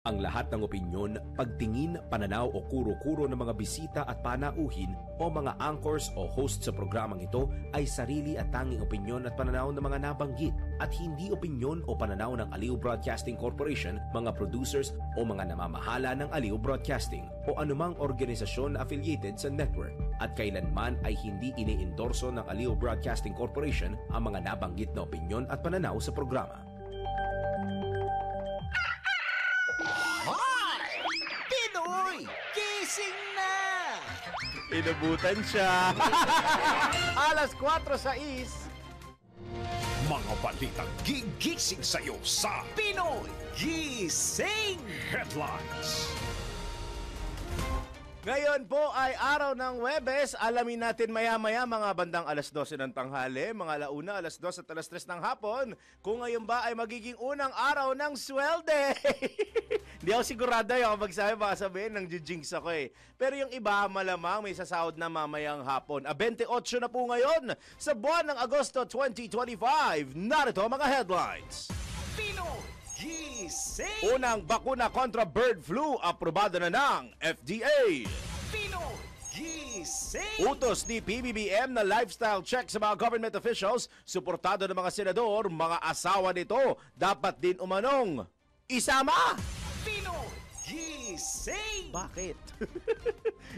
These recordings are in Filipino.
Ang lahat ng opinyon, pagtingin, pananaw o kuro-kuro ng mga bisita at panauhin o mga anchors o host sa programang ito ay sarili at tanging opinyon at pananaw ng mga nabanggit at hindi opinyon o pananaw ng Aliw Broadcasting Corporation, mga producers o mga namamahala ng Aliw Broadcasting o anumang organisasyon na affiliated sa network. At kailanman ay hindi iniendorso ng Aliw Broadcasting Corporation ang mga nabanggit na opinyon at pananaw sa programa. Pinoy! Gising na! Inabutan siya. Alas 4:06. Mga balitang gigising sa'yo sa Pinoy! Gising! Headlines. Ngayon po ay araw ng Huwebes. Alamin natin maya-maya mga bandang alas 12 ng tanghali, mga alauna, alas 2 at alas 3 ng hapon, kung ngayon ba ay magiging unang araw ng swelde. Hindi ako sigurado yung magsabi, baka sabihin ng jinx ako eh. Pero yung iba malamang may sasahod na mamayang hapon. 28 na po ngayon sa buwan ng Agosto 2025. Narito mga headlines. Pinoy! Gising! Unang bakuna kontra bird flu, aprobado na ng FDA. Pinoy! Gising! Utos ni PBBM na lifestyle check sa mga government officials, suportado ng mga senador, mga asawa nito, dapat din umanong isama. Pinoy! Gising! Bakit?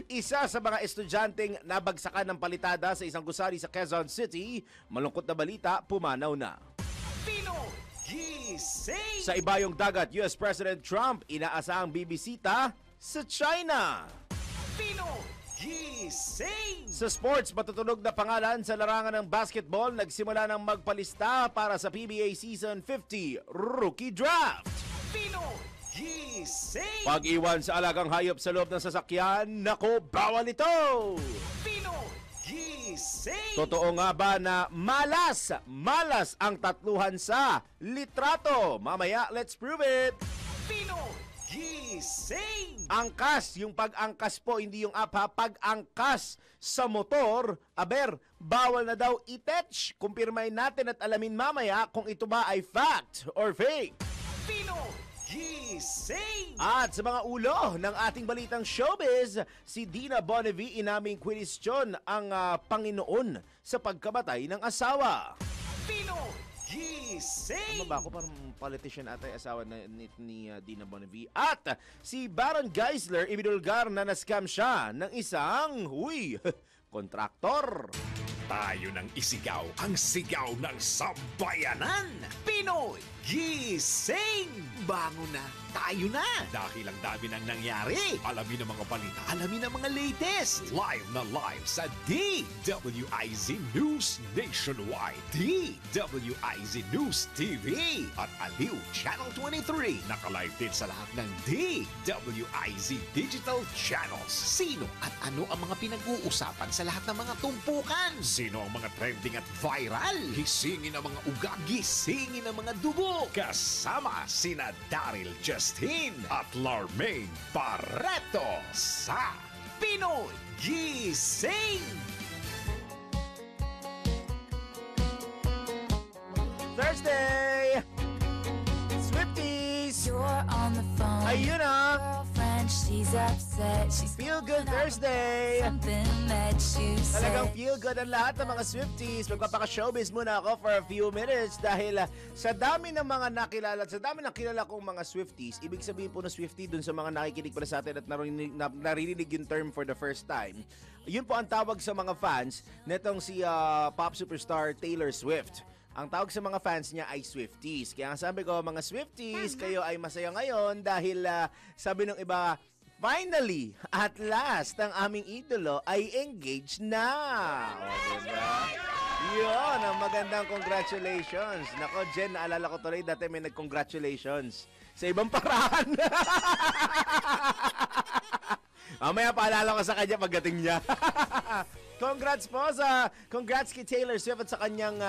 Isa sa mga estudyanteng nabagsakan ng palitada sa isang gusali sa Quezon City, malungkot na balita, pumanaw na. Pinoy! Gising! Sa ibayong dagat, US President Trump inaasahang bibisita sa China. Pinoy! Gising! Sa sports, matutunog na pangalan sa larangan ng basketball, nagsimula ng magpalista para sa PBA Season 50 Rookie Draft. Pinoy! Gising! Pag-iwan sa alagang hayop sa loob ng sasakyan, nako, bawal ito! Pinoy! Gising! Totoo nga ba na malas ang tatluhan sa litrato? Mamaya, let's prove it! Pinoy! Gising! Angkas, yung pag-angkas po, hindi yung app ha, pag-angkas sa motor, bawal na daw i-touch. Kumpirmahin natin at alamin mamaya kung ito ba ay fact or fake. Pinoy! Gising! At sa mga ulo ng ating balitang showbiz, si Dina Bonnevie inaming kwestiyon ang Panginoon sa pagkamatay ng asawa. Pinoy! Gising! Tama ba ako? Parang politician ata yung asawa ni Dina Bonnevie. At si Baron Geisler, ibinulgar na na-scam siya ng isang, kontraktor. Tayo nang isigaw ang sigaw ng sambayanan. Pinoy! Gising! Bango na! Tayo na! Dahil ang dami nang nangyari. Alamin ang mga balita. Alamin ang mga latest! Live na live sa DWIZ News Nationwide, DWIZ News TV at Aliw Channel 23. Nakalive din sa lahat ng DWIZ Digital Channels. Sino at ano ang mga pinag-uusapan sa lahat ng mga tumpukan? Sino ang mga trending at viral? Gisingin ang mga ugat. Gisingin ang mga dugo. Kasama sina Daryl Justin at Larmaine Barreto sa Pinoy Gising! Thursday! Swifties! You're on the phone. Ayun na! Girlfriend, she's upset. She's Feel Good Thursday! something that you Talagang said. feel good ang lahat ng mga Swifties. Magpapaka-showbiz muna ako for a few minutes dahil sa dami ng mga nakilala, sa dami ng kilala kong mga Swifties, ibig sabihin po na Swiftie dun sa mga nakikinig pala sa atin at narinig yung term for the first time. Yun po ang tawag sa mga fans netong si pop superstar Taylor Swift. Ang tawag sa mga fans niya ay Swifties. Kaya sabi ko, mga Swifties, kayo ay masaya ngayon dahil sabi ng iba, finally, at last, ang aming idolo ay engaged na. O, diba? Yun, ang magandang congratulations. Nako, Jen, naalala ko tuloy dati may nag-congratulations sa ibang paraan. Mamaya paalala ko sa kanya pagdating niya. Congrats kay Taylor Swift at sa kanyang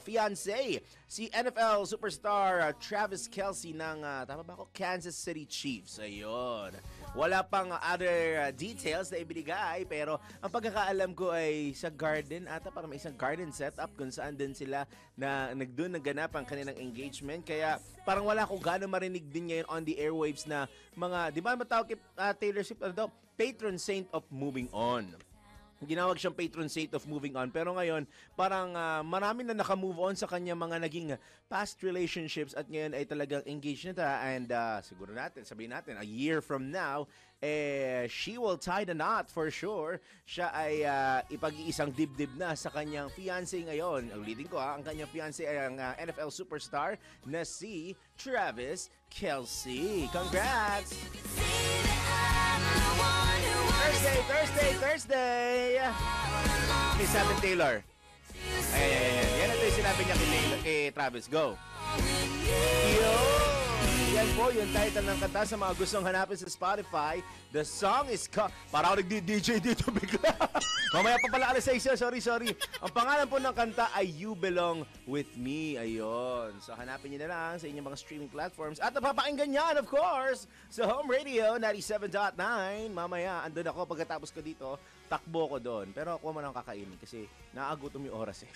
fiancé, si NFL superstar Travis Kelce ng, tama ba ako? Kansas City Chiefs. Ayun. Wala pang other details na ibinigay, pero ang pagkakaalam ko ay sa garden, ata parang may isang garden setup kung saan din sila na nagdoon naganap ang kanilang engagement. Kaya parang wala akong gano'ng marinig din ngayon on the airwaves na mga, di ba matawag kay Taylor Swift, ano daw? Patron saint of moving on. Ginawag siyang patron saint of moving on. Pero ngayon, parang marami na naka-move on sa kanya mga naging past relationships at ngayon ay talagang engaged na ta. And siguro natin, sabihin natin, a year from now, she will tie the knot for sure. Siya ay ipag-iisang dibdib na sa kanyang fiancé ngayon. Ulitin ko ang kanyang fiancé ay ang NFL superstar na si Travis Kelce. Congrats! Thursday! Miss Satin Taylor. Yan ito yung sinabi niya kay Travis. Go! Yan po yung title ng kanta sa mga gustong hanapin sa Spotify. The song is para ako nag-DJ dito bigla. Mamaya pa pala alas 6. Sorry. Ang pangalan po ng kanta ay You Belong With Me. Ayun. So hanapin niyo na lang sa inyong mga streaming platforms. At napapakinggan yan, of course, sa Home Radio 97.9. Mamaya, andun ako pagkatapos ko dito. Takbo ko doon. Pero ako mo nang kakainin kasi naagutom yung oras eh.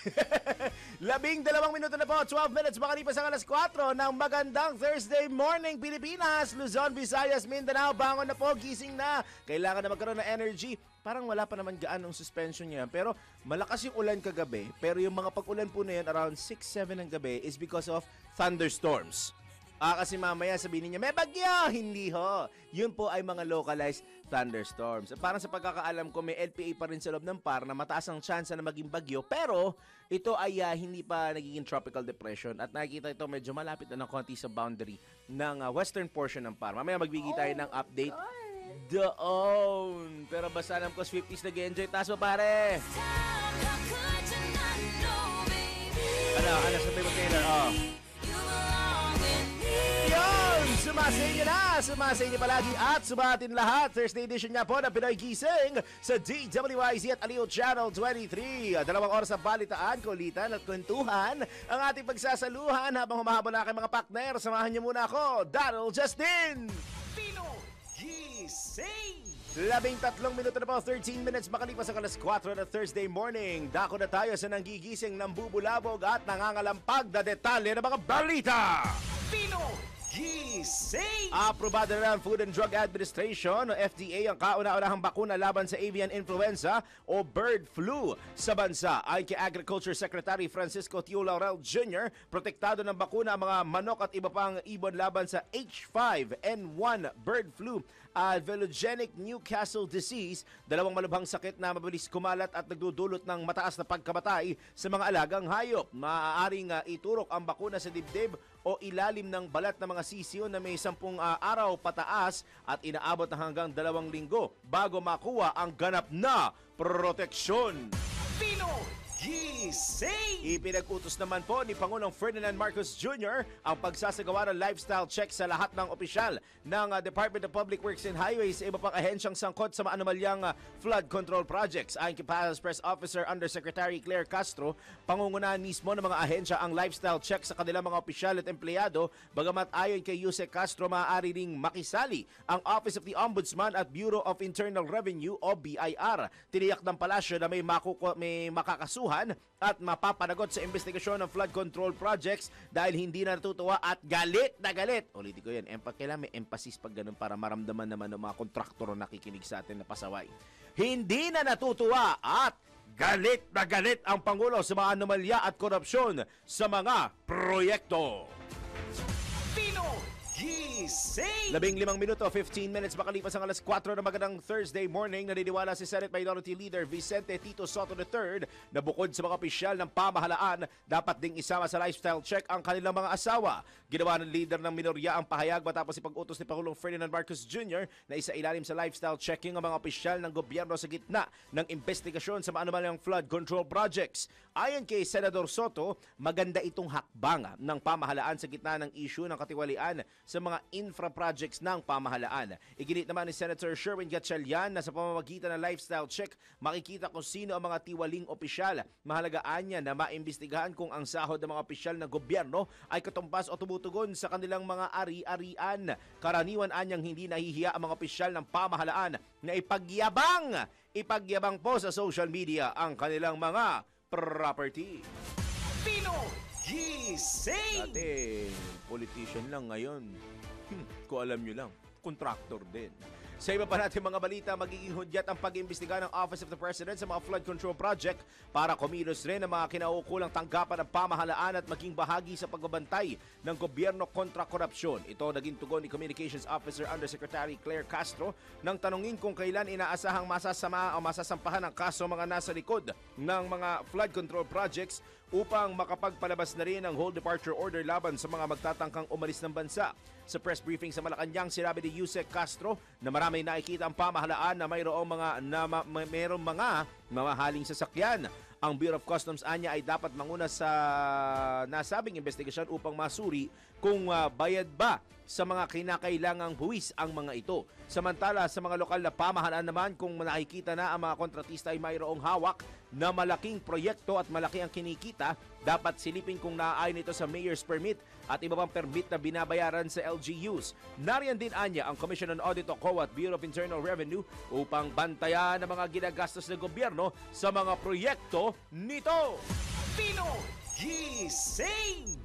12 minuto na po. 12 minutes makalipas ang alas 4 ng magandang Thursday morning Pilipinas, Luzon, Visayas, Mindanao. Bangon na po, gising na. Kailangan na magkaroon ng energy. Parang wala pa naman gaanong suspension niya. Pero malakas yung ulan kagabi. Pero yung mga pag-ulan po na yan around 6-7 ng gabi is because of thunderstorms. Kasi mamaya sabihin niya, may bagyo! Hindi ho. Yun po ay mga localized thunderstorms. Parang sa pagkakaalam ko, may LPA pa rin sa loob ng PAR na mataas ang chance na maging bagyo. Pero ito ay hindi pa nagiging tropical depression. At nakikita ito medyo malapit na ng konti sa boundary ng western portion ng PAR. Mamaya magbigay tayo ng update. Doon. Pero basta alam ko, Swifties nag-enjoy. Taas mo pare! Ano sabi mo Taylor? Sumasay niya palagi at sumatin lahat. Thursday edition niya po ng Pinoy Gising sa DWIZ at Aliw Channel 23. 2 oras sa balitaan, kulitan at kwentuhan ang ating pagsasaluhan habang humahabol na kayo mga partner. Samahan niyo muna ako, Daryl Justin. Pinoy Gising! 13 minuto na po, 13 minutes makalipas ang alas 4 na Thursday morning. Dako na tayo sa nanggigising ng bubulabog at nangangalampag na detalye ng mga balita. Pinoy Gising! Aprobado na ng Food and Drug Administration o FDA ang kauna-unahang bakuna laban sa avian influenza o bird flu sa bansa. Ayon kay Agriculture Secretary Francisco Tio Laurel Jr., protektado ng bakuna ang mga manok at iba pang ibon laban sa H5N1 bird flu at velogenic Newcastle disease, dalawang malubhang sakit na mabilis kumalat at nagdudulot ng mataas na pagkamatay sa mga alagang hayop. Maaaring iturok ang bakuna sa dibdib o ilalim ng balat ng mga sisiyo na may 10 araw pataas at inaabot na hanggang 2 linggo bago makuha ang ganap na proteksyon. Pinoy Gising! Ipinag-utos naman po ni Pangulong Ferdinand Marcos Jr. ang pagsasagawa ng lifestyle check sa lahat ng opisyal ng Department of Public Works and Highways sa iba pang ahensyang sangkot sa maanumalyang flood control projects. Ayon kay Palace Press Officer Undersecretary Claire Castro, pangungunahan mismo ng mga ahensya ang lifestyle check sa kanilang mga opisyal at empleyado. Bagamat ayon kay Yusek Castro, maaari ring makisali ang Office of the Ombudsman at Bureau of Internal Revenue o BIR. Tiniyak ng palasyo na may makakasuhan at mapapanagot sa investigasyon ng flood control projects dahil hindi na natutuwa at galit na galit. Ulitin ko yan, kailangan may emphasis pag ganun para maramdaman naman ng mga kontraktor na nakikinig sa atin na pasaway. Hindi na natutuwa at galit na galit ang Pangulo sa mga anomalya at korupsyon sa mga proyekto. Pinoy Gising! 15 minuto, 15 minutes makalipas ang alas 4 na magandang Thursday morning. Naniniwala si Senate Minority Leader Vicente Tito Soto III na bukod sa mga opisyal ng pamahalaan, dapat ding isama sa lifestyle check ang kanilang mga asawa. Ginawa ng leader ng minorya ang pahayag matapos ipag-utos ni Pangulong Ferdinand Marcos Jr. na isailalim sa lifestyle checking ang mga opisyal ng gobyerno sa gitna ng investigasyon sa maanumalyang flood control projects. Ayon kay Senador Soto, maganda itong hakbang ng pamahalaan sa gitna ng issue ng katiwalian sa mga infra projects ng pamahalaan. Iginit naman ni Senator Sherwin Gatchalian na sa pamamagitan ng lifestyle check, makikita kung sino ang mga tiwaling opisyal. Mahalagaan niya na maimbestigahan kung ang sahod ng mga opisyal ng gobyerno ay katumbas o tumutugon sa kanilang mga ari-arian. Karaniwan anyang hindi nahihiya ang mga opisyal ng pamahalaan na ipagyabang po sa social media ang kanilang mga property. Pinoy Gising! Dati, politician lang ngayon. Kung alam nyo lang, contractor din. Sa iba pa natin mga balita, magiging hudyat ang pag-iimbestiga ng Office of the President sa mga flood control project para kumilos rin ang mga kinaukulang tanggapan ng pamahalaan at maging bahagi sa pagbabantay ng gobyerno kontra korupsyon. Ito naging tugon ni Communications Officer Undersecretary Claire Castro nang tanungin kung kailan inaasahang masasama o masasampahan ang kaso mga nasa likod ng mga flood control projects upang makapagpalabas na rin ang whole departure order laban sa mga magtatangkang umalis ng bansa. Sa press briefing sa Malacanang, sinabi ni Yusek Castro na marami nakikita ang pamahalaan na mayroong mga mamahaling sasakyan. Ang Bureau of Customs anya ay dapat manguna sa nasabing investigasyon upang masuri kung bayad ba sa mga kinakailangang buwis ang mga ito. Samantala, sa mga lokal na pamahalaan naman, kung nakikita na ang mga kontratista ay mayroong hawak na malaking proyekto at malaki ang kinikita, dapat silipin kung naaayon ito sa mayor's permit at iba pang permit na binabayaran sa LGUs. Nariyan din anya ang Commission on Audit o COA at Bureau of Internal Revenue upang bantayan ang mga ginagastos ng gobyerno sa mga proyekto nito. Pinoy Gising!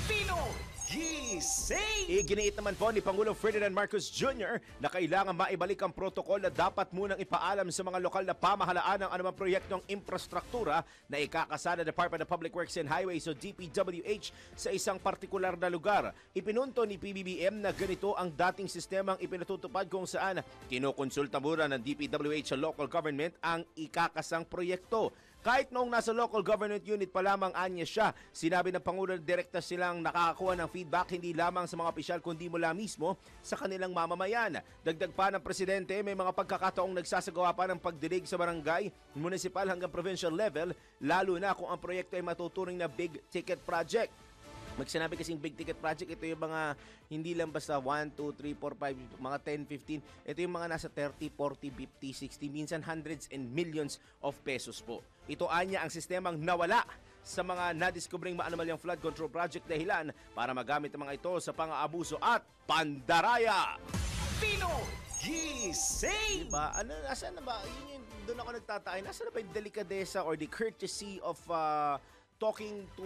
Pinoy Gising! Iginiit naman po ni Pangulong Ferdinand Marcos Jr. na kailangan maibalik ang protokol na dapat munang ipaalam sa mga lokal na pamahalaan ng anumang proyektong infrastruktura na ikakasana Department of Public Works and Highways o DPWH sa isang partikular na lugar. Ipinunto ni PBBM na ganito ang dating sistemang ipinatutupad kung saan kinukonsulta muna ng DPWH sa local government ang ikakasang proyekto. Kahit noong nasa local government unit pa lamang anya siya, sinabi ng Pangulo na direkta silang nakakakuha ng feedback hindi lamang sa mga opisyal kundi mula mismo sa kanilang mamamayan. Dagdag pa ng Presidente, may mga pagkakataong nagsasagawa pa ng pagdilig sa barangay, municipal hanggang provincial level, lalo na kung ang proyekto ay matuturing na big ticket project. Magsinabi kasing big ticket project, ito yung mga hindi lang basta 1, 2, 3, 4, 5, mga 10, 15. Ito yung mga nasa 30, 40, 50, 60, minsan hundreds and millions of pesos po. Ito anya ang sistemang nawala sa mga nadiskubring maanomalyang flood control project dahilan para magamit ang mga ito sa pang-aabuso at pandaraya. Pinoy Gising! Diba? Nasaan na ba? Yun yung doon ako nagtatay. Nasaan na ba yung delikadesa or the courtesy of talking to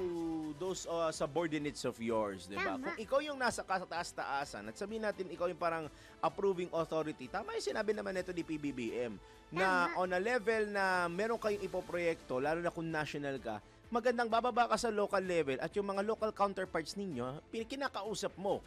those subordinates of yours, di ba? Kung ikaw yung nasa kataas-taasan at sabihin natin ikaw yung parang approving authority, tama yung sinabi naman nito ni PBBM na on a level na meron kayong ipoproyekto, lalo na kung national ka, magandang bababa ka sa local level at yung mga local counterparts ninyo, kinakausap mo,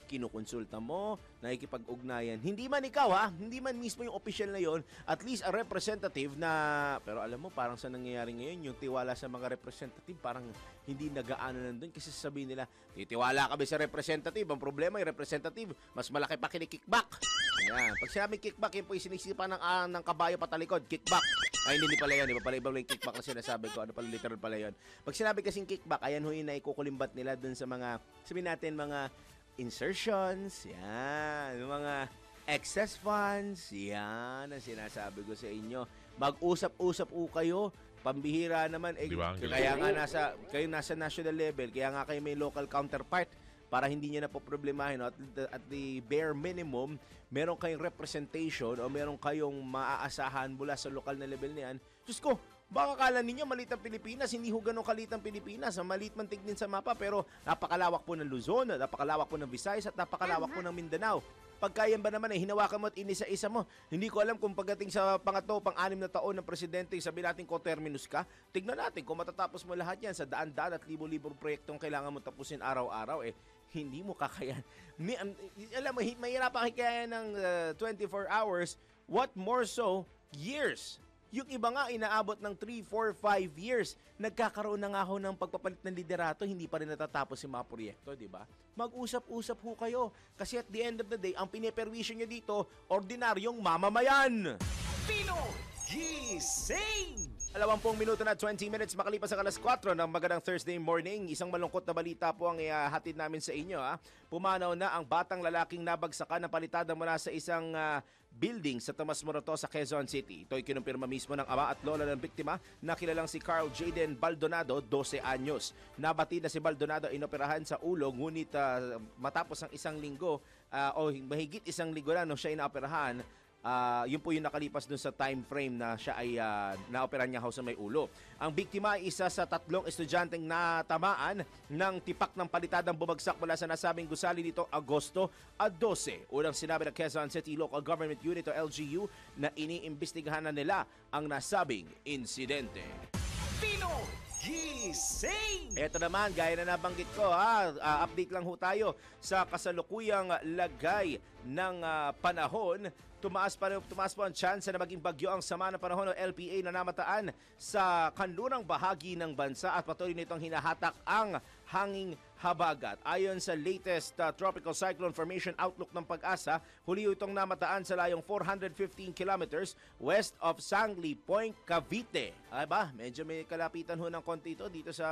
kinukonsulta mo, nakikipag-ugnayan. Hindi man ikaw hindi man mismo yung official na yon, at least a representative na, pero alam mo parang sa nangyayari ngayon, yung tiwala sa mga representative parang hindi nagaano nandun kasi sasabihin nila, titiwala kami sa representative, ang problema yung representative, mas malaki pa kinikickback. Yan. Pag sinabi kickback, yun po yung sinisipan ng kabayo patalikod, kickback. Ay, hindi pala yan. Iba pala ibang yung kickback na sinasabi ko. Ano pala literal pala yun. Pag sinabi kasing kickback, ayan ho yung naikukulimbat nila dun sa mga, sabihin natin, mga insertions, yan. Yung mga excess funds, yan ang sinasabi ko sa inyo. Mag-usap-usap po kayo. Pambihira naman. Kaya nga kayo nasa national level, kaya nga kayo may local counterpart para hindi niya na po problemahin. At the bare minimum, meron kayong representation o meron kayong maaasahan mula sa lokal na level niyan. Diyos ko, baka kala ninyo maliit ang Pilipinas, hindi ho ganun kaliit ang Pilipinas. Maliit man tignin sa mapa, pero napakalawak po ng Luzon, napakalawak po ng Visayas, at napakalawak po ng Mindanao. Pagkayan ba naman hinawakan mo at inisa-isa mo. Hindi ko alam kung pagdating sa pangatlo, pang-anim na taon ng presidente, sabi natin coterminus ka, tignan natin kung matatapos mo lahat yan sa daan-daan at libo-libong proyektong kailangan mo tapusin araw-araw, hindi mo kakayan. Alam mo, mahirapan kaya ng 24 hours, what more so, years. Yung iba nga, inaabot ng 3, 4, 5 years. Nagkakaroon na nga ho ng pagpapalit ng liderato, hindi pa rin natatapos yung mga proyekto, di ba? Mag-usap-usap ho kayo. Kasi at the end of the day, ang piniperwisyo nyo dito, ordinaryong mamamayan. Pinoy Gising! 20 minuto na 20 minutes makalipas sa alas 4 ng magandang Thursday morning. Isang malungkot na balita po ang ihatid namin sa inyo. Pumanaw na ang batang lalaking nabagsakan ng palitada mula sa isang building sa Tomas Morato sa Quezon City. Ito'y kinumpirma mismo ng ama at lola ng biktima na kilalang si Carl Jaden Baldonado, 12 anyos. Nabatid na si Baldonado inoperahan sa ulo ngunit matapos ang isang linggo o mahigit isang linggo na nung siya inaoperahan, yun po yung nakalipas dun sa time frame na siya ay naoperahan niya sa may ulo. Ang biktima ay isa sa 3 estudyanteng natamaan ng tipak ng palitadang bumagsak mula sa nasabing gusali nitong Agosto 12. Unang sinabi ng Quezon City Local Government Unit o LGU na iniimbestigahan na nila ang nasabing insidente. Pinoy Gising! Ito naman, gaya na nabanggit ko, update lang ho tayo sa kasalukuyang lagay ng panahon. Tumaas po ang chance na maging bagyo ang sama ng panahon ng LPA na namataan sa kanlurang bahagi ng bansa at patuloy nitong hinahatak ang hanging habagat. Ayon sa latest Tropical Cyclone Formation Outlook ng Pag-asa, huli itong namataan sa layong 415 kilometers west of Sangley Point, Cavite. Ay ba, medyo may kalapitan ho ng konti ito dito sa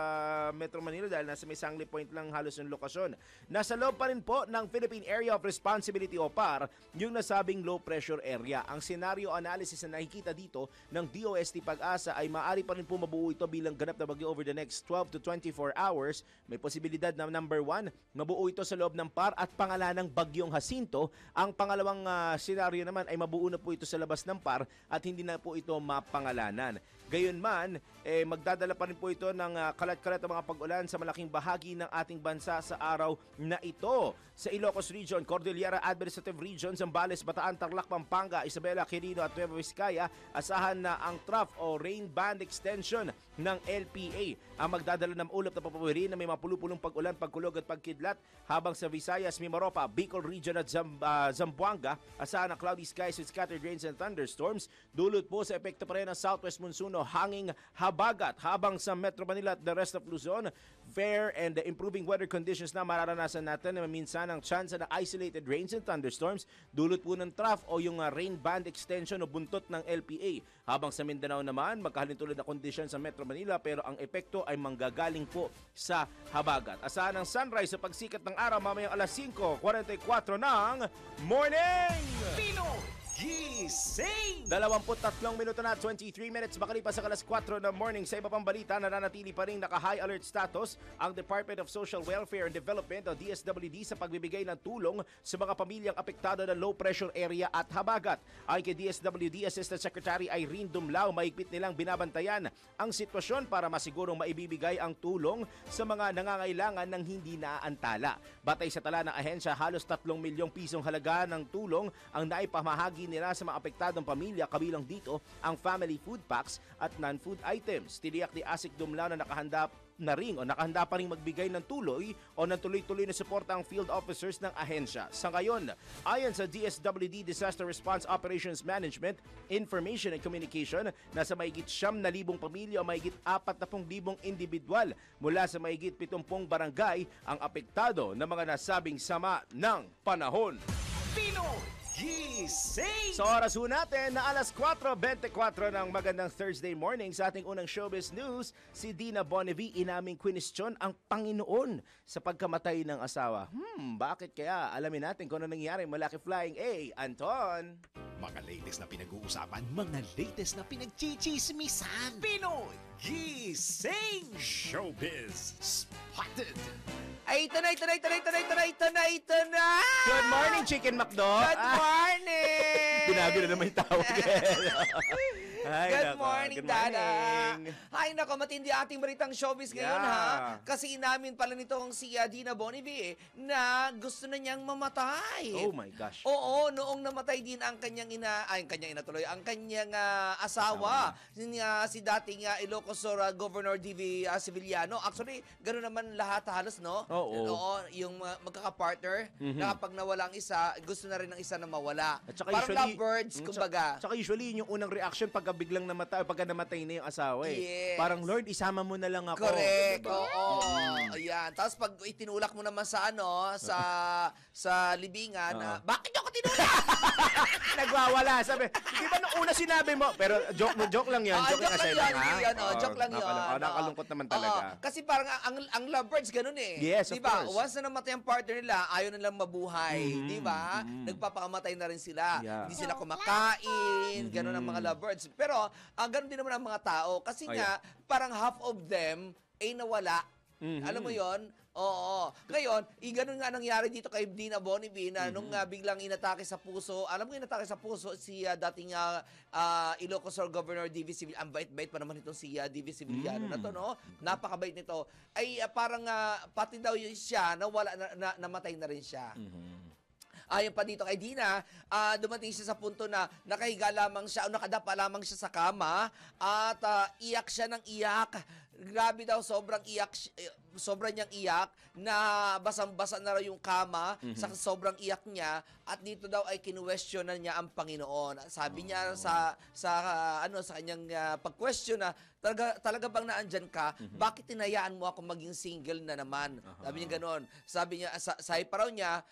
Metro Manila dahil nasa may Sangley Point lang halos yung lokasyon. Nasa loob pa rin po ng Philippine Area of Responsibility o PAR yung nasabing low pressure area. Ang scenario analysis na nakikita dito ng DOST Pag-asa ay maaari pa rin po mabuo ito bilang ganap na bagyo over the next 12 to 24 hours. May posibilidad na number 1, mabuo ito sa loob ng PAR at pangalanang Bagyong Jacinto. Ang pangalawang senaryo naman ay mabuo na po ito sa labas ng PAR at hindi na po ito mapangalanan. Gayunman, magdadala pa rin po ito ng kalat-kalat na mga pag-ulan sa malaking bahagi ng ating bansa sa araw na ito. Sa Ilocos Region, Cordillera Administrative Region, Zambales, Bataan, Tarlac, Pampanga, Isabela, Quirino at Nueva Vizcaya, asahan na ang trough o rain band extension ng LPA ang magdadala ng ulap na papawirin na may mapulupulong pag-ulan, pagkulog at pagkidlat, habang sa Visayas, Mimaropa, Bicol Region at Zamboanga, asahan ang cloudy skies with scattered rains and thunderstorms. Dulot po sa epekto pa rin ng southwest monsoon o hanging habagat, habang sa Metro Manila at the rest of Luzon, fair and improving weather conditions na mararanasan natin na minsan ang chance ng isolated rains and thunderstorms, dulot po ng trough o yung rain band extension o buntot ng LPA. Habang sa Mindanao naman, magkahalintulad na kondisyon sa Metro Manila pero ang epekto ay manggagaling po sa habagat. Asahan ang sunrise sa pagsikat ng araw mamayang alas 5:44 ng morning! Pinoy Gising! 23 minuto na 23 minutes makalipas sa alas 4 ng morning. Sa iba pang balita, nananatili pa rin naka-high alert status ang Department of Social Welfare and Development o DSWD sa pagbibigay ng tulong sa mga pamilyang apektado ng low pressure area at habagat. Ayon kay DSWD Assistant Secretary Irene Dumlao, mahigpit nilang binabantayan ang sitwasyon para masigurong maibibigay ang tulong sa mga nangangailangan ng hindi naaantala. Batay sa tala ng ahensya, halos 3 milyong pisong halaga ng tulong ang naipamahagi nila sa mga apektadong pamilya, kabilang dito ang family food packs at non-food items. Tiniyak ni Asik Dumlao na nakahanda pa ring magbigay ng tuloy o ng tuloy-tuloy na suporta ang field officers ng ahensya. Sa ngayon, ayon sa DSWD Disaster Response Operations Management, Information and Communication, nasa mahigit 9,000 pamilya o mahigit 40,000 individual mula sa mahigit 70 barangay ang apektado ng mga nasabing sama ng panahon. Pinoy Gising! Sa oras ho natin na alas 4:24 ng magandang Thursday morning, sa ating unang showbiz news, si Dina Bonnevie inaming kwinestyon ang Panginoon sa pagkamatay ng asawa. Bakit kaya? Alamin natin kung ano nangyari. Malaki Flying A, Anton. Mga latest na pinag-uusapan, mga latest na pinagchichismisan. Pinoy Gising! Showbiz Spotted! Ay, ito na! Good morning, Chicken McDo. Good morning! Binago na naman yung tawag. Ay, Good nako. morning, Good Dada! morning. Ay, nako, matindi ating balitang showbiz ngayon, Yeah. ha? Kasi inamin pala nitong si Dina Bonnevie na gusto na niyang mamatay. Oh my gosh. Oo, noong namatay din ang kanyang ang kanyang asawa, si dating Ilocos Sur Governor D.V. Sevillano. Actually, gano'n naman lahat halos, no? Oo. Yung magkaka-partner, na kapag nawala ang isa, gusto na rin ng isa na mawala. At saka Parang usually lovebirds, kumbaga. Saka usually, yun yung unang reaction pagka biglang namatay, pagka namatay na yung asawa eh. Yes. Parang, Lord, isama mo na lang ako. Correct. Diba? Oo. Ayan. Tapos pag itinulak mo naman sa sa libingan, bakit ako tinulak? Nagwawala. Sabi, di ba nung una sinabi mo? Pero joke lang yun. Joke lang kasi lang, ha? Joke lang yun. Nakakalungkot naman talaga. Kasi parang ang lovebirds ganun eh. Yes, of diba? course. Once na namatay ang partner nila, ayaw nilang mabuhay. Di ba? Nagpapakamatay na rin sila. Yeah. Hindi sila kumakain. Ganun ang mga lovebirds. Pero, ganun din naman ang mga tao. Kasi nga, parang half of them ay nawala. Alam mo yon? Oo. Ngayon, ganun nga nangyari dito kay Dina Bonnevie na nung biglang inatake sa puso. Alam mo inatake sa puso si dating Ilocos Sur Governor D.V. Sevillano. Ang bait-bait pa naman itong si D.V. Sevillano na to, no? Napakabait nito. Ay parang pati daw yun siya, namatay na rin siya. Ayon pa dito kay Dina, dumating siya sa punto na nakahiga lamang siya o nakadapa lamang siya sa kama at iyak siya ng iyak. Grabe daw, sobrang niyang iyak na basang-basa na raw yung kama sa sobrang iyak niya at dito daw ay kinuwestiyonan niya ang Panginoon. Sabi niya sa kanyang pag-question na talaga bang naandyan ka? Bakit tinayaan mo ako maging single na naman? Sabi niya ganoon. Sabi niya sabi pa raw niya,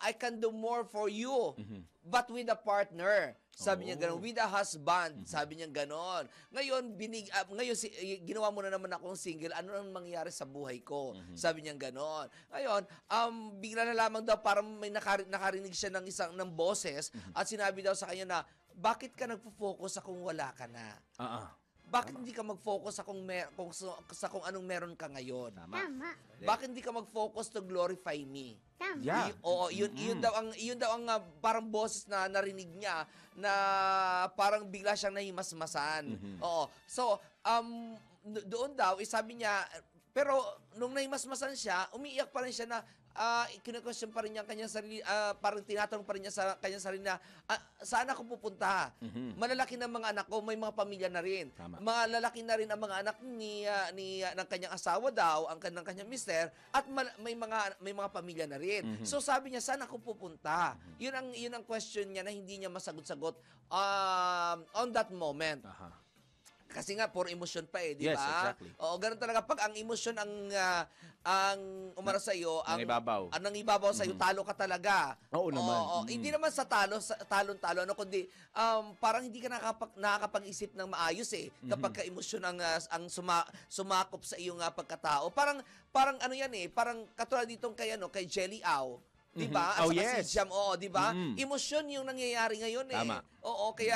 I can do more for you but with a partner. Sabi niya gano'n, with a husband. Sabi niya gano'n. Ngayon, ginawa mo na naman akong single. Ano nang mangyayari sa buhay ko? Sabi niya gano'n. Ngayon, bigla na lamang daw parang may nakarinig siya ng boses at sinabi daw sa kanya na, bakit ka nagpo-focus sa kung wala ka na? Bakit hindi ka mag-focus sa kung anong meron ka ngayon? Tama. Bakit hindi ka mag-focus to glorify me? Tama. Yeah. Oo, yun daw ang parang boses na narinig niya na parang bigla siyang nahimasmasan. Oo. So, doon daw, sabi niya, pero nung nahimasmasan siya, umiiyak pa rin siya na kinu-question pa rin niya ang kanyang sarili, parang tinatanong pa rin niya sa kanyang sarili na, saan ako pupunta? Malalaki na mga anak ko, may mga pamilya na rin. Tama. Malalaki na rin ang mga anak ng kanyang asawa daw, ang kanyang mister, at may mga pamilya na rin. So sabi niya, saan ako pupunta? Yun ang question niya na hindi niya masagot-sagot on that moment. Kasi nga, puro emosyon pa eh, di ba? Yes, exactly. Oo, ganun talaga. Pag ang emosyon ang umara sa iyo, ang ibabaw sa iyo, talo ka talaga. Oo naman. Hindi naman sa talon-talo, kundi parang hindi ka nakakapag-isip ng maayos eh. Kapag ka-emosyon ang sumakop sa iyong pagkatao. Parang ano yan eh, parang katulad ditong kay Jelly Au. Diba? At saka si Jam, diba? Emosyon yung nangyayari ngayon eh. Tama. Oo, kaya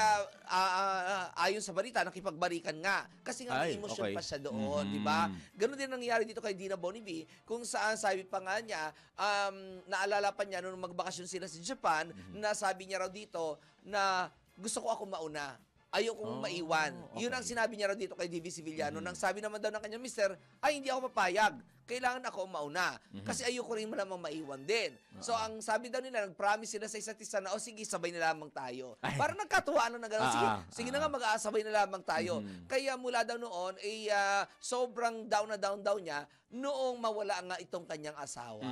ayon sa balita, nakipagbalikan nga. Kasi nga may emosyon pa siya doon, diba? Ganon din nangyayari dito kay Dina Bonnevie, kung saan sabi pa nga niya, naalala pa niya nung magbakasyon sila sa Japan, na sabi niya raw dito na gusto ko ako mauna. Ayokong maiwan. Yun ang sinabi niya raw dito kay D.V. Sevillano. Nang sabi naman daw ng kanyang mister, ay hindi ako papayag. Kailangan ako mauna. Kasi ayoko rin namang maiwan din. So ang sabi daw nila, nag-promise sila sa isa't isa na, sige, sabay na lamang tayo. Parang nagkatuwaan na gano'n. Sige na nga, mag-aasabay na lamang tayo. Kaya mula daw noon, sobrang down na down daw niya noong mawala nga itong kanyang asawa.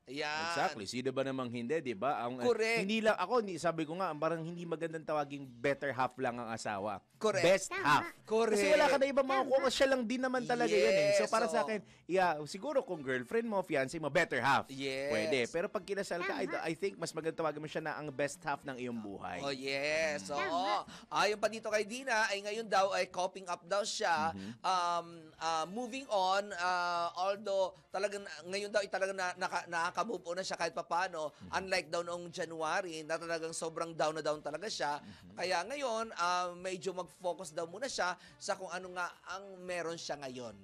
Yan. Exactly. Sino ba namang hindi, di ba? Correct. Hindi lang, sabi ko nga, parang hindi magandang tawaging better half lang ang asawa. Correct. Best Tama. half. Correct. Kasi wala ka na ibang makukuha. Siya lang din naman talaga yun eh. So Yes, para sa akin, siguro kung girlfriend mo, fiancé mo, better half. Yes. Pwede. Pero pag kinasal ka, I think mas magandang tawagin mo siya na ang best half ng iyong buhay. Oh, yes. Oo. Ayon pa dito kay Dina, ay ngayon daw ay coping up daw siya. Moving on, although talagang ngayon daw ay talagang nakaka-move on na siya kahit papaano. Unlike daw noong January, na talagang sobrang down na down talaga siya. Kaya ngayon, medyo mag-focus daw muna siya sa kung ano nga ang meron siya ngayon.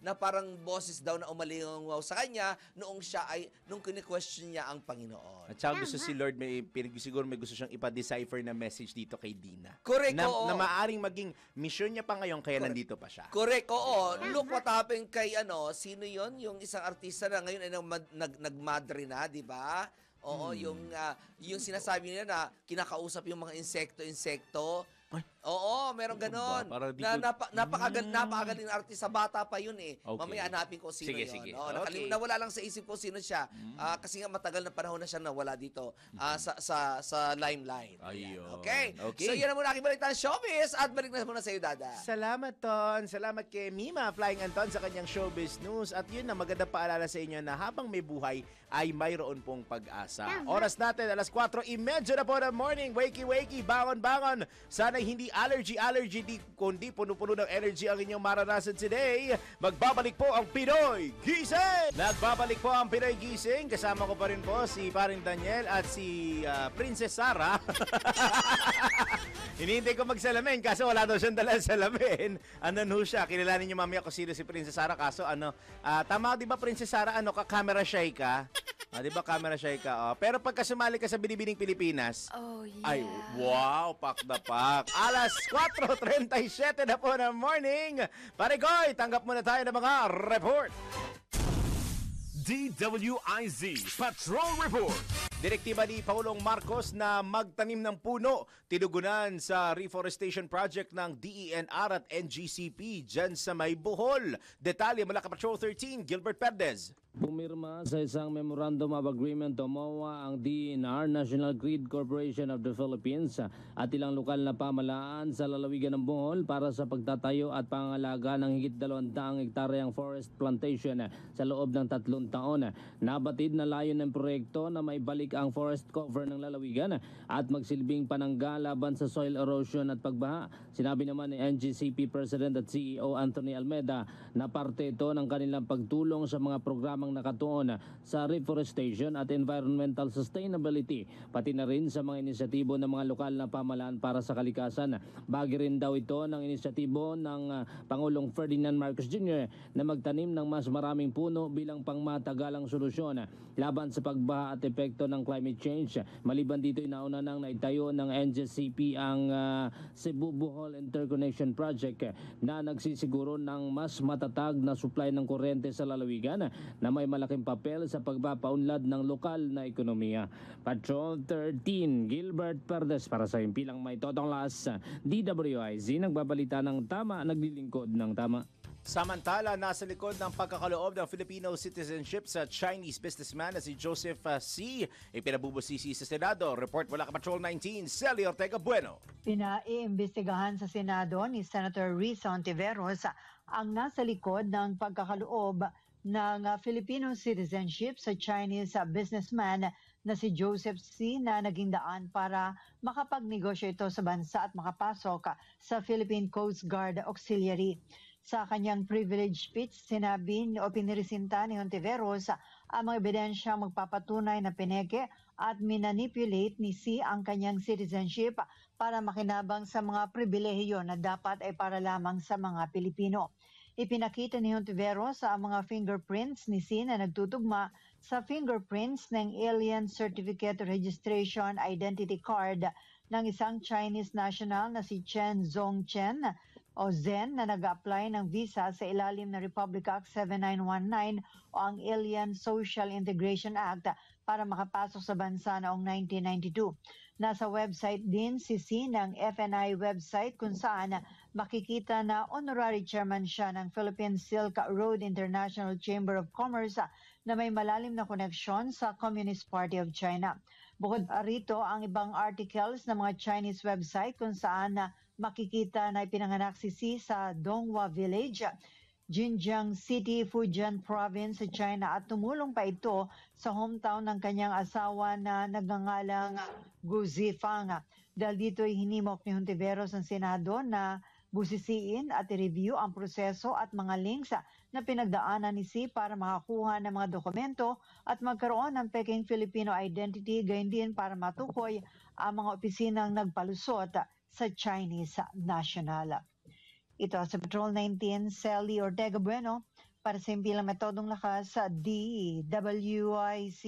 Na parang boses daw na umalingaw sa kanya nung kini-question niya ang Panginoon. At saka gusto si Lord, siguro may gusto siyang ipa-decipher na message dito kay Dina. Correct, na, oo. na maaring maging mission niya pa ngayon kaya nandito pa siya. Correct, oo. Look what happened kay sino yon, yung isang artista na ngayon ay nagmadre na, di ba? Oo, yung sinasabi nila na kinakausap yung mga insekto. Oo, meron ganon. Para di Na, ko- napakagaling na artista. Bata pa yun eh. Okay. Mamaya hanapin ko sino Sige, yun. sige. Oo, Okay. nawala lang sa isip ko sino siya. Kasi nga matagal na panahon na siya nawala dito sa limelight. Ayun. Okay. Okay. So yan na muna aking balitan showbiz at balik na muna sa iyo, Dada. Salamat, Ton. Salamat kay Mima Flying Anton sa kanyang showbiz news. At yun na maganda paalala sa inyo na habang may buhay ay mayroon pong pag-asa. Oras natin, alas 4:30 na po ng morning. Wakey, bangon. Sana hindi allergy, kundi puno-puno ng energy ang inyong maranasan today. Magbabalik po ang Pinoy Gising! Nagbabalik po ang Pinoy Gising. Kasama ko pa rin po si Paring Daniel at si Princess Sarah. Hinihintay ko magsalamin kaso wala daw siyang dalang salamin. Ano ho siya? Kilalanin niyo mamaya kung sino si Princess Sarah. Kaso tama di ba Princess Sarah, camera shy ka? Di ba camera shy ka? Pero pagka sumali ka sa Binibining Pilipinas, Oh, yeah. ay, wow, pak na pak. Alas 4:37 na po ng morning. Pare Goy, tanggap muna tayo ng mga report. DWIZ Patrol Report. Direktiba ni Pangulong Marcos na magtanim ng puno, tinugunan sa reforestation project ng DENR at NGCP dyan sa may Bohol. Detalye mula kay Patrol 13, Gilbert Perdez. Pumirma sa isang Memorandum of Agreement o MOA ang DENR, National Grid Corporation of the Philippines at ilang lokal na pamahalaan sa lalawigan ng Bohol para sa pagtatayo at pangalaga ng higit 200 hektaryang forest plantation sa loob ng 3 taon. Nabatid na layon ng proyekto na maibalik ang forest cover ng lalawigan at magsilbing panangga laban sa soil erosion at pagbaha. Sinabi naman ni NGCP President at CEO Anthony Almeida na parte ito ng kanilang pagtulong sa mga programang nakatuon sa reforestation at environmental sustainability, pati na rin sa mga inisyatibo ng mga lokal na pamahalaan para sa kalikasan. Bagay rin daw ito ng inisyatibo ng Pangulong Ferdinand Marcos Jr. na magtanim ng mas maraming puno bilang pangmatagalang solusyon laban sa pagbaha at epekto ng climate change. Maliban dito, inauna nang naitayo ng NGCP ang Cebu-Bohol Interconnection Project na nagsisiguro ng mas matatag na supply ng kuryente sa lalawigan na may malaking papel sa pagpapaunlad ng lokal na ekonomiya. Patrol 13, Gilbert Perdes para sa Impilang May Totong Las, DWIZ, nagbabalita ng tama, naglilingkod ng tama. Samantala, nasa likod ng pagkakaloob ng Filipino citizenship sa Chinese businessman na si Joseph C. Ipinabubusisi sa Senado. Report mula kay Patrol 19, Celi Ortega Bueno. Pinaiimbestigahan sa Senado ni Senator Risa Ontiveros ang nasa likod ng pagkakaloob ng Filipino citizenship sa Chinese businessman na si Joseph C. na naging daan para makapagnegosyo ito sa bansa at makapasok sa Philippine Coast Guard Auxiliary. Sa kanyang privilege speech, sinabi o pinirisinta ni Ontiveros ang mga ebidensyang magpapatunay na pineke at minanipulate ni C ang kanyang citizenship para makinabang sa mga pribilehiyo na dapat ay para lamang sa mga Pilipino. Ipinakita ni Ontiveros ang mga fingerprints ni C na nagtutugma sa fingerprints ng Alien Certificate Registration Identity Card ng isang Chinese national na si Chen Zongchen o Zen na nag-apply ng visa sa ilalim ng Republic Act 7919 o ang Alien Social Integration Act para makapasok sa bansa noong 1992. Nasa website din si C ng FNI website kung saan makikita na honorary chairman siya ng Philippine Silk Road International Chamber of Commerce na may malalim na koneksyon sa Communist Party of China. Bukod rito ang ibang articles ng mga Chinese website kung saan makikita na ipinanganak si C sa Donghua Village, Jinjiang City, Fujian Province sa China at tumulong pa ito sa hometown ng kanyang asawa na nagngangalang Gu Zifang. Dahil dito ay hinimok ni Hontiveros ng Senado na busisiin at i-review ang proseso at mga links na pinagdaanan ni C para makakuha ng mga dokumento at magkaroon ng peking Filipino identity, gayon din para matukoy ang mga opisinang nagpalusot sa Chinese national. Ito sa Patrol 19, Celi Ortega Bueno para sa Impilang Metodong Lakas sa DWIC.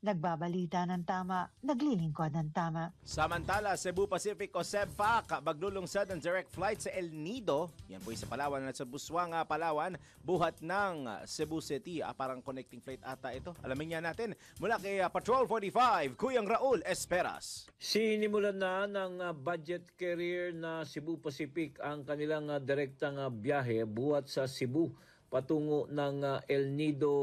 Nagbabalita ng tama, naglilingkod ng tama. Samantala, Cebu Pacific o CEBPAC maglulungsad ng direct flight sa El Nido. Yan po sa Palawan at sa Busuanga, Palawan, buhat ng Cebu City. Parang connecting flight ata ito. Alamin niya natin mula kay Patrol 45, Kuyang Raul Esperas. Sinimulan na ng budget carrier na Cebu Pacific ang kanilang direktang biyahe buhat sa Cebu patungo ng El Nido,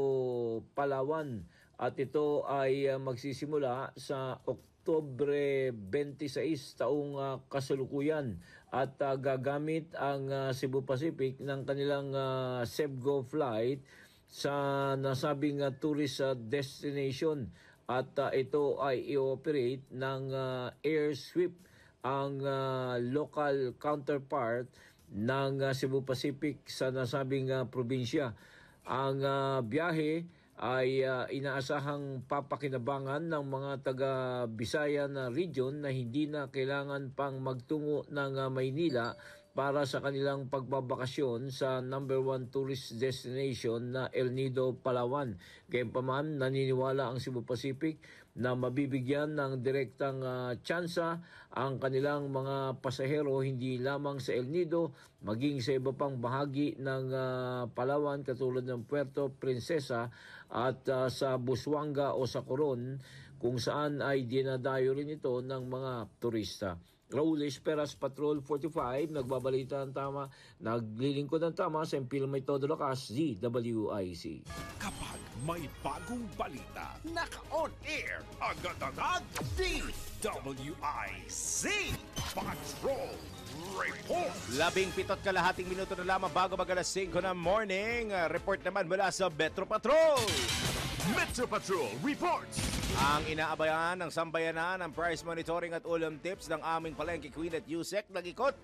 Palawan. At ito ay magsisimula sa Oktubre 26 taong kasalukuyan at gagamit ang Cebu Pacific ng kanilang CEBGO flight sa nasabing tourist destination at ito ay i-operate ng Airsweep, ang local counterpart ng Cebu Pacific sa nasabing probinsya. Ang biyahe ay inaasahang papakinabangan ng mga taga-Bisayan na region na hindi na kailangan pang magtungo ng Maynila para sa kanilang pagbabakasyon sa number 1 tourist destination na El Nido, Palawan. Gayunpaman, naniniwala ang Cebu Pacific na mabibigyan ng direktang tsansa ang kanilang mga pasahero hindi lamang sa El Nido, maging sa iba pang bahagi ng Palawan katulad ng Puerto Princesa at sa Busuanga o sa Coron, kung saan ay dinadayo rin ito ng mga turista. Raul Esperas, Patrol 45, nagbabalita ng tama, naglilingkod ng tama sa Empil May Todo Lakas, ZWIC. Kapag may bagong balita, naka-on air, agad-agad, DWIZ Patrol Report. 17 minuto na lamang bago mag-alas 5 ng morning. Report naman mula sa Metro Patrol. Metro Patrol reports. Ang inaabayan ng sambayanan ng price monitoring at ulam tips ng aming palengke queen at Yusek nag-ikot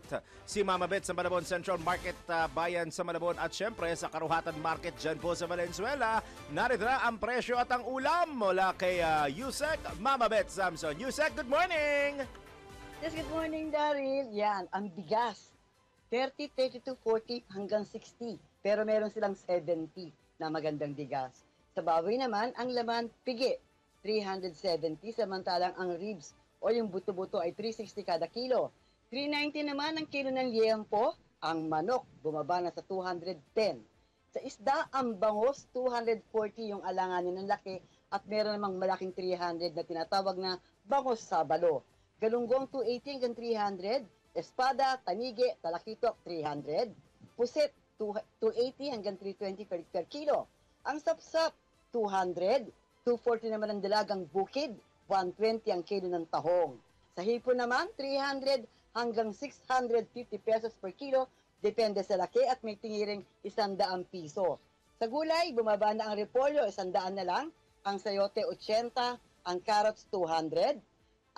si Mama Bet sa Malabon Central Market, Bayan sa Malabon at syempre sa Karuhatan Market dyan po sa Valenzuela. Narito na ang presyo at ang ulam mula kay Yusek, Mama Bet Samson. Yusek, good morning! Yes, good morning, Daryl. Yan, ang bigas. 30, 32, 40 hanggang 60. Pero meron silang 70 na magandang bigas. Sa baboy naman, ang laman, pigi. 370, samantalang ang ribs o yung buto-buto ay 360 kada kilo. 390 naman ang kilo ng liempo, ang manok bumaba na sa 210. Sa isda, ang bangos 240 yung alanganin ng laki at meron namang malaking 300 na tinatawag na bangos sa balo. Galunggong 280 hanggang 300, espada, tanige, talakitok 300, pusit 280 hanggang 320 per kilo. Ang sapsap 200, 240 naman ang dalagang bukid, 120 ang kilo ng tahong. Sa hipon naman, 300 hanggang 650 pesos per kilo, depende sa laki at may tingiring 100 piso. Sa gulay, bumaba na ang repolyo, 100 na lang, ang sayote 80, ang carrots 200,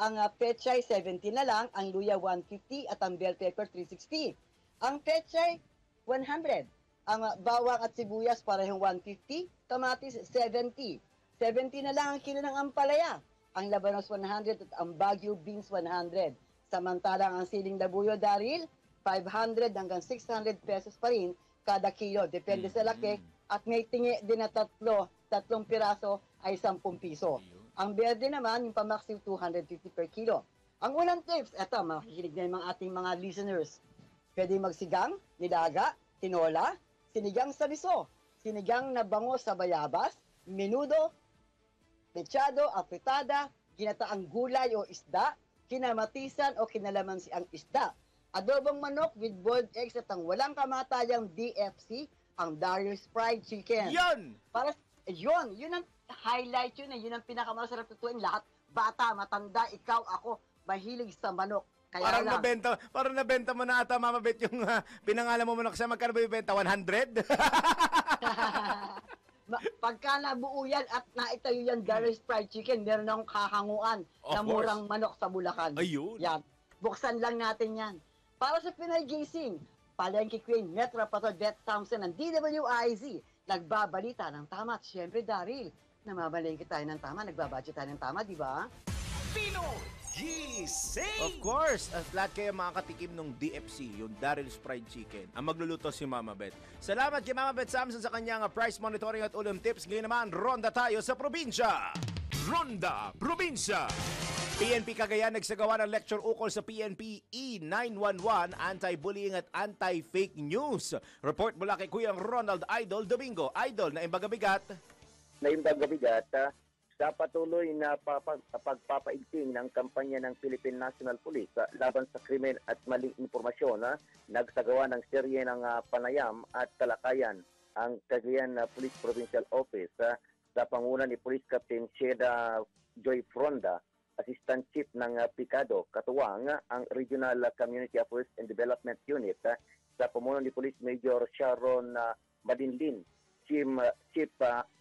ang pechay 70 na lang, ang luya 150 at ang bell pepper 360. Ang pechay 100, ang bawang at sibuyas parehong 150, kamatis 70. 70 na lang ang kilo ng ampalaya, ang labanos 100 at ang Baguio beans 100. Samantalang ang siling labuyo, Daryl, 500 hanggang 600 pesos pa rin kada kilo. Depende sa laki at may tingi din na tatlong piraso ay 10 piso. Ang berde naman, yung pamaxiw 250 per kilo. Ang ulam tips, eto, makikinig na yung mga ating mga listeners. Pwede magsigang, nilaga, tinola, sinigang sa liso, sinigang na bango sa bayabas, menudo, mechado, afritada, ginataang gulay o isda, kinamatisan o kinalamansi ang isda, adobong manok with boiled eggs at ang walang kamatayang DFC, ang Darius Fried Chicken. Yon! Para, yun ang highlight yun, yun ang pinakamasarap tutuin lahat. Bata, matanda, ikaw, ako, mahilig sa manok. Kaya Parang nabenta mo na ata, Mama Bet, yung pinangalan mo manok. Sa magkano ba yung benta? 100? Pagka nabuo yan at naitayo yan Darius Fried Chicken, meron akong kahanguan na murang manok sa Bulacan. Ayun. Yan. Buksan lang natin yan. Para sa Pinay Gising, Palengke Queen, Metro Patrol, Bet Thompson, ng DWIZ, nagbabalita ng tama. At syempre, Daryl, namamalengke tayo ng tama, nagbabadget tayo ng tama, di ba? Pinoy Gising! Of course, at lahat kayo makakatikim ng DFC, yung Daryl's Fried Chicken. Ang magluluto si Mama Bet. Salamat kay Mama Bet Samson sa kanyang price monitoring at ulam tips. Ngayon naman, ronda tayo sa probinsya. Ronda Probinsya. PNP Cagayan nagsagawa ng lecture ukol sa PNP E911 anti-bullying at anti-fake news. Report mula kay Kuyang Ronald Idol Domingo. Idol na imbagabigat. Naimbaga-bigat sa patuloy na pagpapaigting ng kampanya ng Philippine National Police laban sa krimen at maling impormasyon, nagsagawa ng serye ng panayam at talakayan ang Cagayan Police Provincial Office sa panguna ni Police Captain Sheda Joy Fronda, Assistant Chief ng Picado, katuwang ang Regional Community Affairs and Development Unit sa pamuno ni Police Major Sharon Madinlin, Chief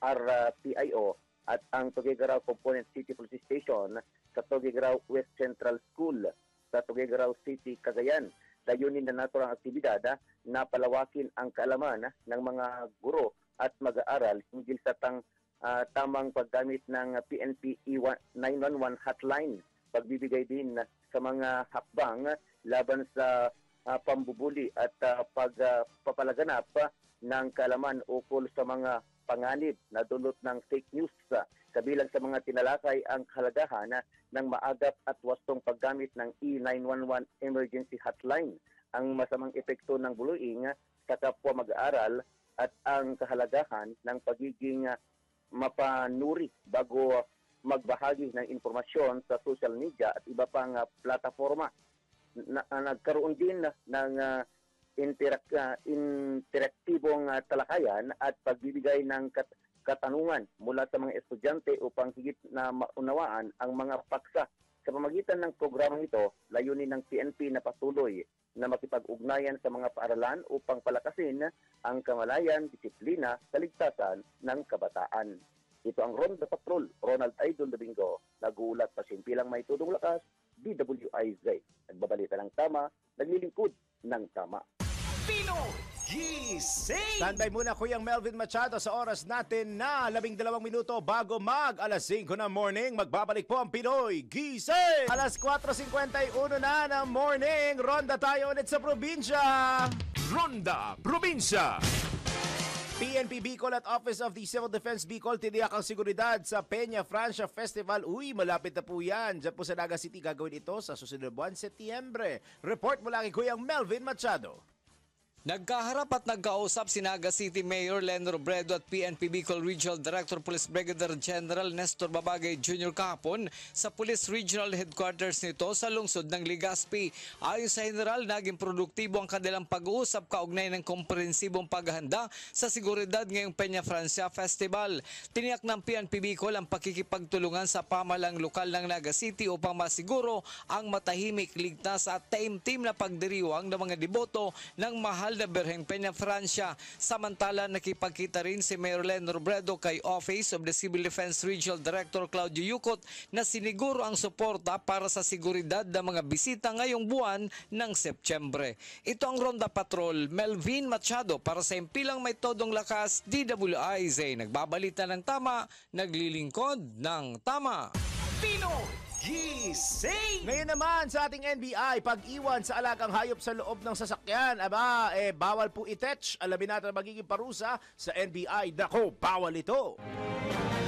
RPIO at ang Tuguegarao Component City Police Station sa Tuguegarao West Central School sa Tuguegarao City, Cagayan. Layunin na nato ang aktibidad na palawakin ang kaalaman ng mga guro at mag-aaral hinggil sa tamang paggamit ng PNP E911 hotline. Pagbibigay din sa mga hakbang laban sa pambubuli at pagpapalaganap ng kaalaman ukol sa mga panganib na dulot ng fake news. Kabilang sa mga tinalakay ang kahalagahan ng maagap at wastong paggamit ng E911 emergency hotline, ang masamang epekto ng bullying sa kapwa mag-aaral at ang kahalagahan ng pagiging mapanuri bago magbahagi ng impormasyon sa social media at iba pang plataforma. Nagkaroon din ng interaktibong talakayan at pagbibigay ng katanungan mula sa mga estudyante upang higit na maunawaan ang mga paksa. Sa pamamagitan ng programang ito, layunin ng PNP na patuloy na makipag-ugnayan sa mga paaralan upang palakasin ang kamalayan, disiplina, kaligtasan ng kabataan. Ito ang Ronda Patrol, Ronald Idol Domingo, nag-uulat pa simpilang may tudong lakas, DWIZ. Nagbabalita ng tama, naglilingkod ng tama. Pinoy Gising! Standby muna Kuyang Melvin Machado sa oras natin na 12 minuto bago alas 5 ng morning. Magbabalik po ang Pinoy Gising! Alas 4:51 na ng morning. Ronda tayo ulit sa probinsya. Ronda Probinsya. PNP Bicol at Office of the Civil Defense Bicol tiniyak ang seguridad sa Peña Francia Festival. Uy, malapit na po yan. Diyan po sa Naga City gagawin ito sa susunod na buwan, Setyembre. Report mula kay Kuyang Melvin Machado. Nagkaharap at nagkausap si Naga City Mayor Len Robredo at PNP Bicol Regional Director Police Brigadier General Nestor Babagay Jr. kahapon sa Police Regional Headquarters nito sa lungsod ng Legazpi. Ayon sa General, naging produktibo ang kanilang pag-uusap kaugnay ng komprehensibong paghahanda sa seguridad ngayong Peña Francia Festival. Tiniyak ng PNP Bicol ang pakikipagtulungan sa pamahalang lokal ng Naga City upang masiguro ang matahimik, ligtas at taimtim na pagdiriwang ng mga deboto ng mahal na Birheng Peña Francia. Samantala, nakipagkita rin si Mayor Len Robredo kay Office of the Civil Defense Regional Director Claudio Yucot na siniguro ang suporta para sa seguridad ng mga bisita ngayong buwan ng Setyembre. Ito ang Ronda Patrol, Melvin Machado para sa impilang may todong lakas, DWIZ. Nagbabalita ng tama, naglilingkod ng tama. Pinoy Gising! Ngayon naman sa ating NBI, pag-iwan sa alagang hayop sa loob ng sasakyan. Bawal po i-touch. Alamin natin ang magiging parusa sa NBI. Nako, bawal ito.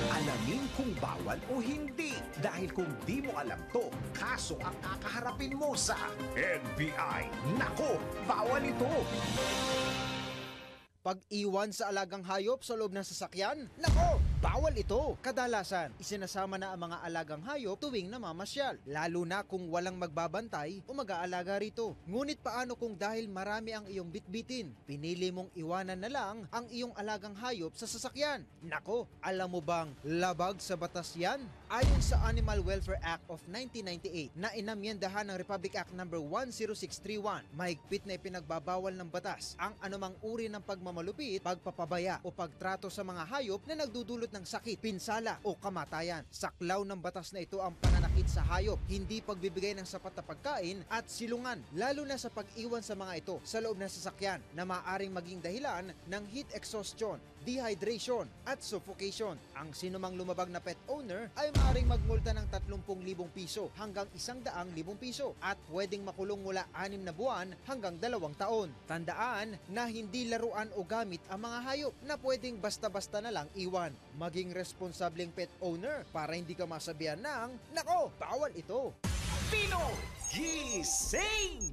Alamin kung bawal o hindi. Dahil kung di mo alam to, kaso ang kakaharapin mo sa NBI. Nako, bawal ito. Pag-iwan sa alagang hayop sa loob ng sasakyan? Nako, bawal ito. Kadalasan, isinasama na ang mga alagang hayop tuwing namamasyal, lalo na kung walang magbabantay o mag-aalaga rito. Ngunit paano kung dahil marami ang iyong bitbitin, pinili mong iwanan na lang ang iyong alagang hayop sa sasakyan? Nako, alam mo bang labag sa batas yan? Ayon sa Animal Welfare Act of 1998 na inamyendahan ng Republic Act No. 10631, mahigpit na ipinagbabawal ng batas ang anumang uri ng pagmamalupit, pagpapabaya o pagtrato sa mga hayop na nagdudulot ng sakit, pinsala o kamatayan. Saklaw ng batas na ito ang pananakit sa hayop, hindi pagbibigay ng sapat na pagkain at silungan, lalo na sa pag-iwan sa mga ito sa loob ng sasakyan na maaaring maging dahilan ng heat exhaustion, dehydration at suffocation. Ang sinumang lumabag na pet owner ay maaaring magmulta ng 30,000 piso hanggang 100,000 piso at pwedeng makulong mula 6 na buwan hanggang 2 taon. Tandaan na hindi laruan o gamit ang mga hayop na pwedeng basta-basta na lang iwan. Maging responsableng pet owner para hindi ka masabihan ng, nako, bawal ito. Pinoy Gising!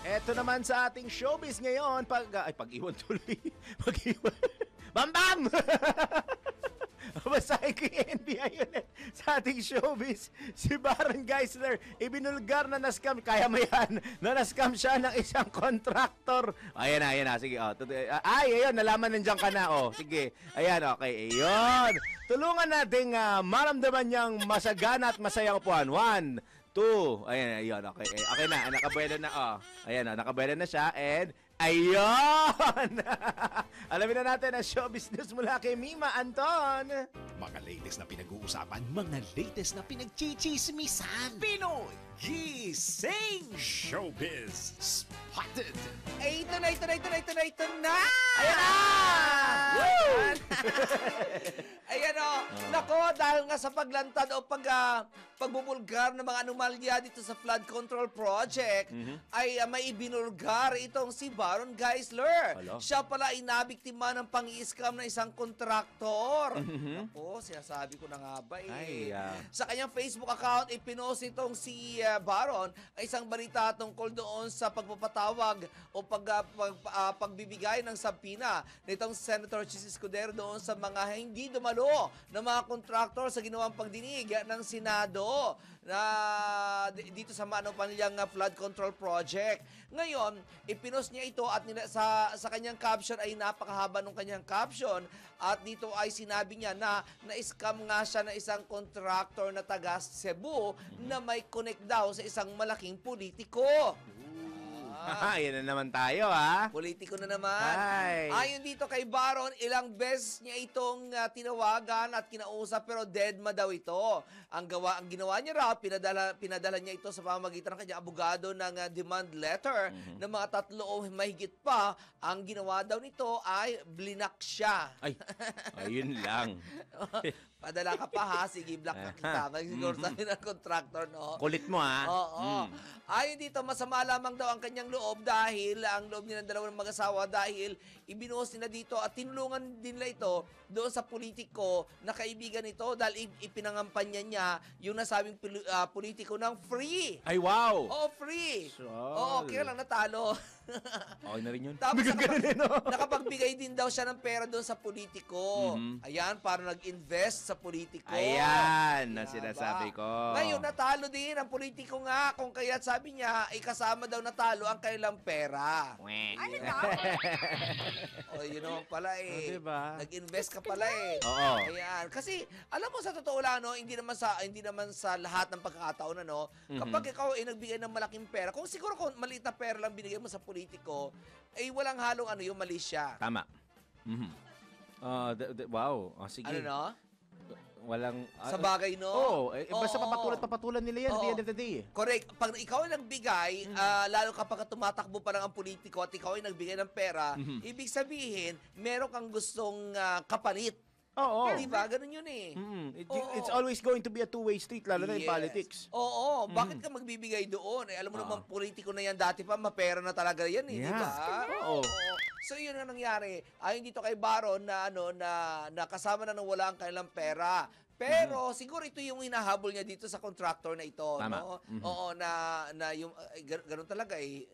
Eto naman sa ating showbiz ngayon, pag-iwan tuloy. Pag-iwan. Bam! Basahin ko yung NBI ulit sa ating showbiz. Si Baron Geisler, ibinulgar na na-scam. Kaya mo yan, na na-scam siya ng isang contractor. Ayan na. Sige. Ayun, nalaman nandiyan ka na. Sige. Ayan, okay. Ayun. Tulungan nating maramdaman niyang masagana at masayang upuan. 1, 2. Ayun, okay. Okay na, nakabuela na. Ayan, nakabuela na siya. And, ayun! Alamin na natin ang show business mula kay Mima Anton. Mga latest na pinag-uusapan, mga latest na pinagchichismisan. Pinoy Gising! Showbiz Spotted! Ito na! Ayan na! Ayan o. Nako, dahil nga sa paglantad o pagbubulgar ng mga anomalya dito sa flood control project, ay may ibinulgar itong si Baron Geisler. Hello? Siya pala ay nabiktima ng pang-i-scam ng isang kontraktor. Nako, sinasabi ko na nga ba eh. Sa kanyang Facebook account, ipinost itong si Baron ay isang balita tungkol doon sa pagpapatawag o pagbibigay ng sabina nitong Senator Chis Escudero doon sa mga hindi dumalo ng mga kontraktor sa ginawang pagdinig ng Senado na dito sa Panilyang flood control project. Ngayon, ipinost niya ito at sa kanyang caption ay napakahaba ng kanyang caption at dito ay sinabi niya na na-scam nga siya na isang contractor na taga Cebu na may connect daw sa isang malaking politiko. Yan na naman tayo, ha? Politiko na naman. Ay. Ayon dito kay Baron, ilang beses niya itong tinawagan at kinausap pero deadma daw ito. Ang ginawa niya raw, pinadala niya ito sa pamamagitan ng kanyang abogado ng demand letter ng mga 3 o mahigit pa. Ang ginawa daw nito ay blinak siya. Ay, ayun lang. Padala ka pa ha, sige, black na kita. Siguro sabi ng contractor, no? Kulit mo, ha? Oo. Ayon dito, masama lamang daw ang kanyang loob dahil ang loob niya ng dalawang mag-asawa dahil ibinuhos nila dito at tinulungan din nila ito doon sa politiko na kaibigan nito dahil ipinangampanya niya yung nasabing politiko ng free. Ay, wow! Oo, free. Sure. Oo, kaya lang natalo. Okay na rin yun. Tapos nakapagbigay din daw siya ng pera doon sa politiko. Ayan, para nag-invest sa politiko. Ayan, na sinasabi ko. Ngayon, natalo din ang politiko nga. Kung kaya't sabi niya, kasama daw natalo ang kailang pera. Ano daw? Yun naman pala eh. Diba? Nag-invest ka pala eh. Oo. Ayan. Kasi, alam mo sa totoo lang, no, hindi naman sa lahat ng pagkakataon, ano, kapag ikaw ay nagbigay ng malaking pera, kung siguro kung maliit na pera lang binigay mo sa politiko, ay walang halong yung mali siya. Tama. Wow. Sige. Ano no? Walang... Sa bagay, no? Oo. Basta papatulan nila yan at the end of the day. Correct. Pag ikaw ay nagbigay, lalo kapag tumatakbo pa lang ang politiko at ikaw ay nagbigay ng pera, ibig sabihin, meron kang gustong kapalit. Oo. Di ba? Ganun yun eh. It's always going to be a two-way street, lalo na in politics. Oo. Bakit ka magbibigay doon? Alam mo naman, politiko na yan dati pa, mapera na talaga yan eh. Di ba? Oo. So yun ang nangyari. Ayon dito kay Baron na kasama na nang wala ang kanilang pera. Pero siguro ito yung hinahabol niya dito sa contractor na ito, Tama. no? Oo, na yung ganun talaga eh.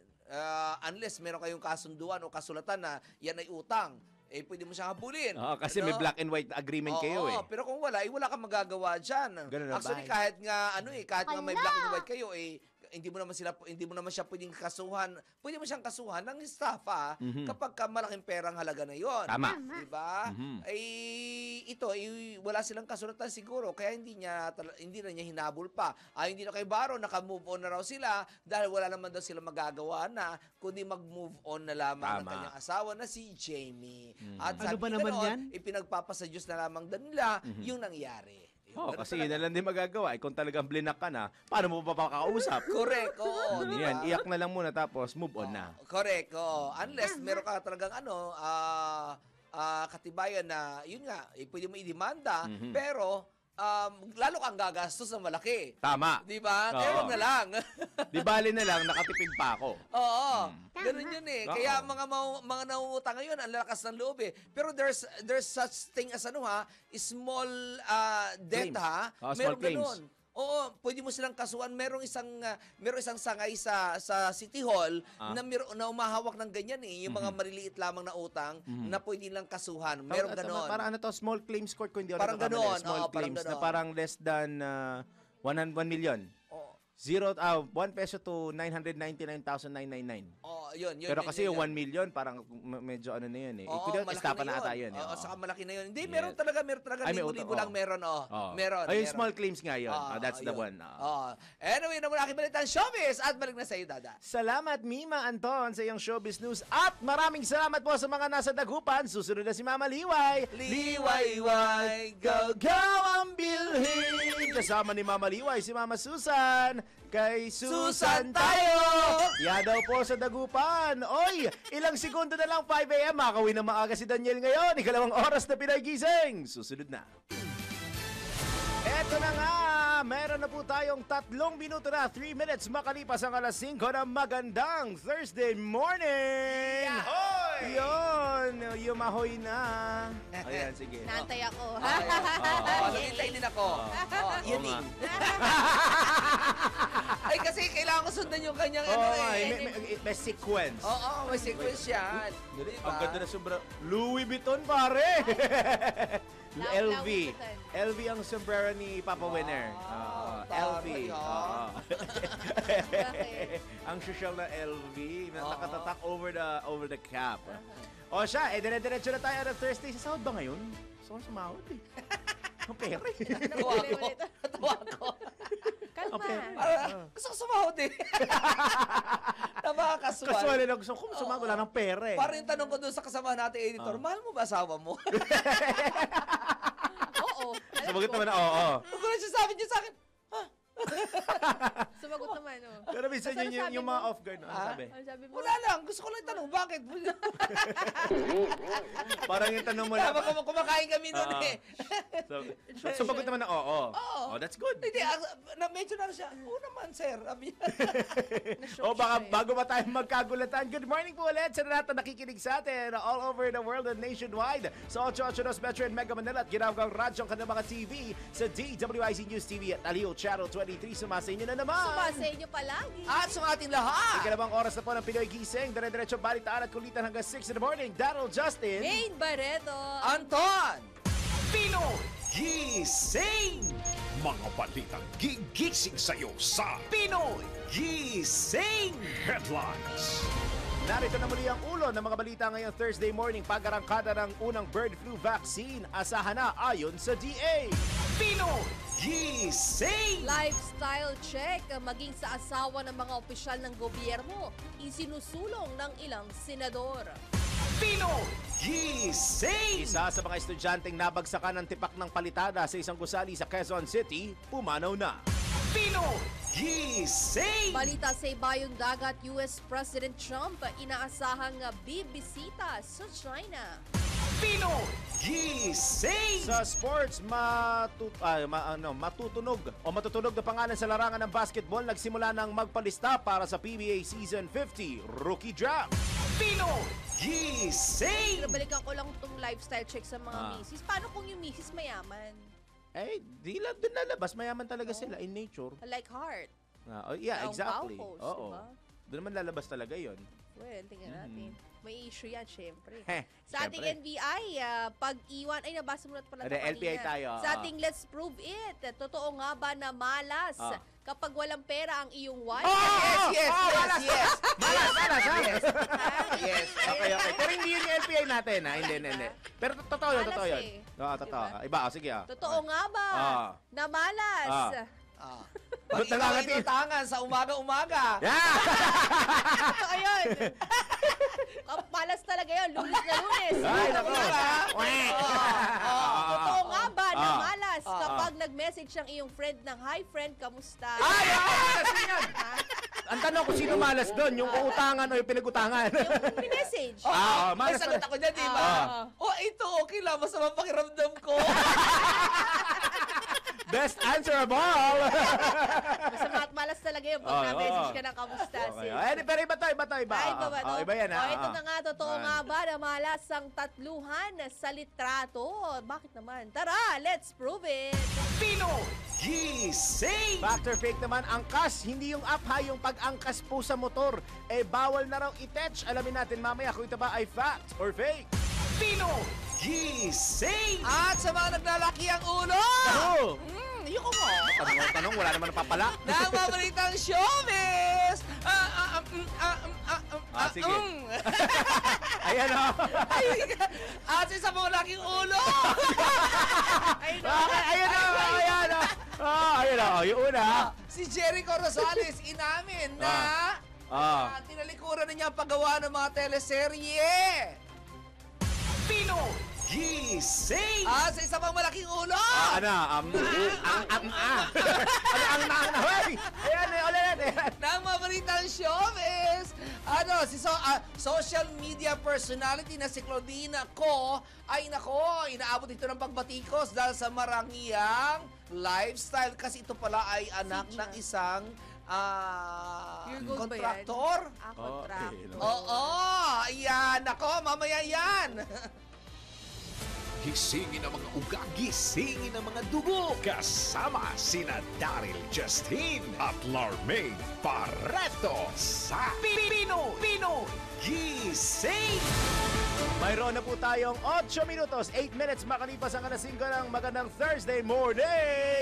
Unless meron kayong kasunduan o kasulatan na yan ay utang, pwede mo siyang habulin. Kasi may black and white agreement kayo eh. Pero kung wala kang magagawa diyan. Ganun na Actually, ba? kahit nga may black and white kayo hindi mo naman siya pwedeng kasuhan. Pwede mo siyang kasuhan ng staff kapag malaking perang halaga na 'yon. Tama. Di ba? Wala silang kasulatan siguro kaya hindi na niya hinabol pa. Ayon dito kay Baron, naka-move on na raw sila dahil wala naman daw sila magagawa na kundi mag-move on na lamang ng kanyang asawa na si Jamie. At Ano ba naman yan? Ipinagpapasa Diyos na lamang nila yung nangyari. Kasi yun na lang din magagawa. Kung talagang blinak ka na, paano mo pa pakakausap? Correct, oo. Yan, iyak na lang muna tapos move on na. Correct, oo. Unless meron ka talagang katibayan na, yun nga, pwede mo i-demanda, Mhm. pero lalo kang gagastos na malaki. Tama. Di ba? Oo. Kaya wag na lang. Di bali na lang, nakatipid pa ako. Oo. Ganun yun eh. Oo. Kaya mga nauutang ngayon, ang lakas ng loob eh. Pero there's such thing as small debt Claims. ha. Small Meron claims. ganun. Oo, pwede mo silang kasuhan. Merong isang sangay sa City Hall na umahawak ng ganyan eh. Yung mga maliliit lamang na utang na pwede lang kasuhan. Meron ganon. Parang ano to, small claims court kung hindi ako Parang nagkakamali. ganon. Small Oo, parang claims na ganon. parang less than 1 million. Oo. 1 peso to 999,999. Oh, yun. Pero kasi yung 1 million, parang medyo ano na yun eh. Oo, Kundi malaki estafa na na ata yun. yun. Oo, saka malaki na yun. Hindi, Yes. meron talaga Ay, may libo-libo utang, lang meron. Oo. Meron. Ay, yung meron. small claims nga yun. That's the yun. one. Anyway, na mula aking balitan, showbiz, at balik na sa iyo, Dada. Salamat, Mima Anton, sa iyong showbiz news. At maraming salamat po sa mga nasa dagupan. Susunod na si Mama Liway. Liwayway, go, go ang bilhin! Kasama ni Mama Liway, si Mama Susan. Kay Susan tayo! Yan daw po sa dagupan. Oy, ilang segundo na lang 5 a.m. Makawin na maaga si Daniel ngayon. Ikalawang oras na pinagising. Susunod na. Eto na nga, meron na po tayong 3 minuto na, 3 minutes makalipas ang alas 5 ng magandang Thursday morning! Yahoy! Yun, yumahoy na. Ayan, sige. Naantay ako. Naghintay din ako. Yun nga. Ay, kasi kailangan ko sundan yung kanyang May sequence. Oo, may sequence yan. Ang ganda na sombra. Louis Vuitton, pare! LV. LV ang sombrero ni Papa Winner. LV. Ang social na LV na nakatatak over the cap. O siya, dire-diretso na tayo ng Thursday. Sa sahod ba ngayon? Gusto ko sumahod eh. Ang pera eh. Natawa ko. Kalma. Gusto ko sumahod eh. Napakakasual. Kasual na gusto ko sumahod. Wala ng pera eh. Parang yung tanong ko doon sa kasama natin, editor, mahal mo ba asawa mo? Oo. Sumagot naman na oo. Kung ano siya sabi niya sa akin, Sumagot naman, oh. Pero minsan Ano yun sabi yung mo? mga off-guard. Ano sabi? Ano sabi mo? wala lang. Gusto ko lang tanong, bakit? Parang yung tanong mo na. Tama, kumakain kami noon eh. Sumagot naman na oo. Oh, that's good. Hindi, medyo na siya, oo naman, sir. Sabi niya. O baka bago pa tayo magkagulatan, good morning po ulit sa lahat na nakikinig sa atin all over the world and nationwide sa 882 Metro and Mega Manila at ginawang radyo ang kanilang mga TV sa DWIZ News TV at Aliw Channel 23. Sumasa inyo na naman. Sumasa inyo palagi. At sa ating lahat. Ikalawang oras na po ng Pinoy Gising. Dire-diretso balitaan at kulitan hanggang 6 in the morning. Daryl Justin. Main Barreto. Anton. Pinoy Gising! Mga balitang gigising sa'yo sa Pinoy Gising Headlines. Narito na muli ang ulo ng mga balita ngayong Thursday morning. Pag-arangkada ng unang bird flu vaccine. Asahan na ayon sa DA. Pinoy Gising! Lifestyle check maging sa asawa ng mga opisyal ng gobyerno. Isinusulong ng ilang senador. Pinoy Gising! Isa sa mga estudyanteng nabagsakan ng tipak ng palitada sa isang gusali sa Quezon City, pumanaw na. Pinoy Gising! Balita sa ibayong dagat, US President Trump inaasahang bibisita sa China. Pinoy Gising! Sa sports, matutunog na pangalan sa larangan ng basketball, nagsimula ng magpalista para sa PBA Season 50 Rookie Draft. Pinoy Gising! Balikan ko lang itong lifestyle check sa mga misis. Paano kung yung misis mayaman? Eh, di lang din lalabas. Mayaman talaga sila in nature. Like heart. Yeah, Ang exactly. pawpos, Oo. diba? Doon naman lalabas talaga yon. Well, tingnan natin. May issue yan, syempre. Heh, Sa ating syempre. NBI, pag-iwan, ay nabasa mo na pala ito LPI kanina. tayo. Sa ating Let's Prove It, totoo nga ba na malas kapag walang pera ang iyong wife? Yes. Malas, ha? Yes. Okay. Pero hindi yun yung LPI natin, ha? Hindi. Pero totoo yun, Malas totoo yun. eh. Oo, totoo. Diba? Iba, sige. Totoo nga ba na malas? Pag ikaw ay inutangan sa umaga-umaga. Totoo yun. Malas talaga yun, lunes na lunes. Ay, naku. Totoo nga ba na malas kapag nag-message ang iyong friend ng, "Hi friend, kamusta?" Ang tanong ko, sino malas doon? Yung uutangan o yung pinag-utangan? Yung message. May malas sagot pala. ako dyan, di ba? Ito, okay lang. Masama pakiramdam ko. Best answer of all! Masama at malas talaga yung pag na-message ka ng kamusta, sis. Pero iba to. Iba ba, no? Iba yan, ito na nga, totoo nga ba na malas ang tatluhan sa litrato? Bakit naman? Tara, let's prove it! Pinoy Gising! Fact or fake naman, angkas, hindi yung up ha, yung pag-angkas po sa motor. Bawal na raw i-touch. Alamin natin mamaya kung ito ba ay fact or fake. Pinoy Gising! At sa mga naglalaki ang ulo! Yung ko mo. Tanong, wala naman napapala. Nagmamalitang showbiz! Sige. Ayan o. At sa isang mga laking ulo! Ayan o. Ayan o. Yung una. Si Jericho Rosales inamin na tinalikuran na niya ang paggawa ng mga teleserye. Pinoy Gising! At sa isa pang malaking ulo! Ayan. Nang mabalitang showbiz, social media personality na si Claudine Ko ay inaabot ito ng pagbatikos dahil sa marangyang lifestyle kasi ito pala ay anak ng isang kontraktor. Kontraktor. Oo, yan. Ako, mamaya yan. Gisingin ang mga ugat, gisingin ang mga dugo. Kasama sina Daryl Justin at Larmaine Pareto sa Pinoy Gising! Mayroon na po tayong 8 minutos, 8 minutes makalipas ang alas 5 ng magandang Thursday morning!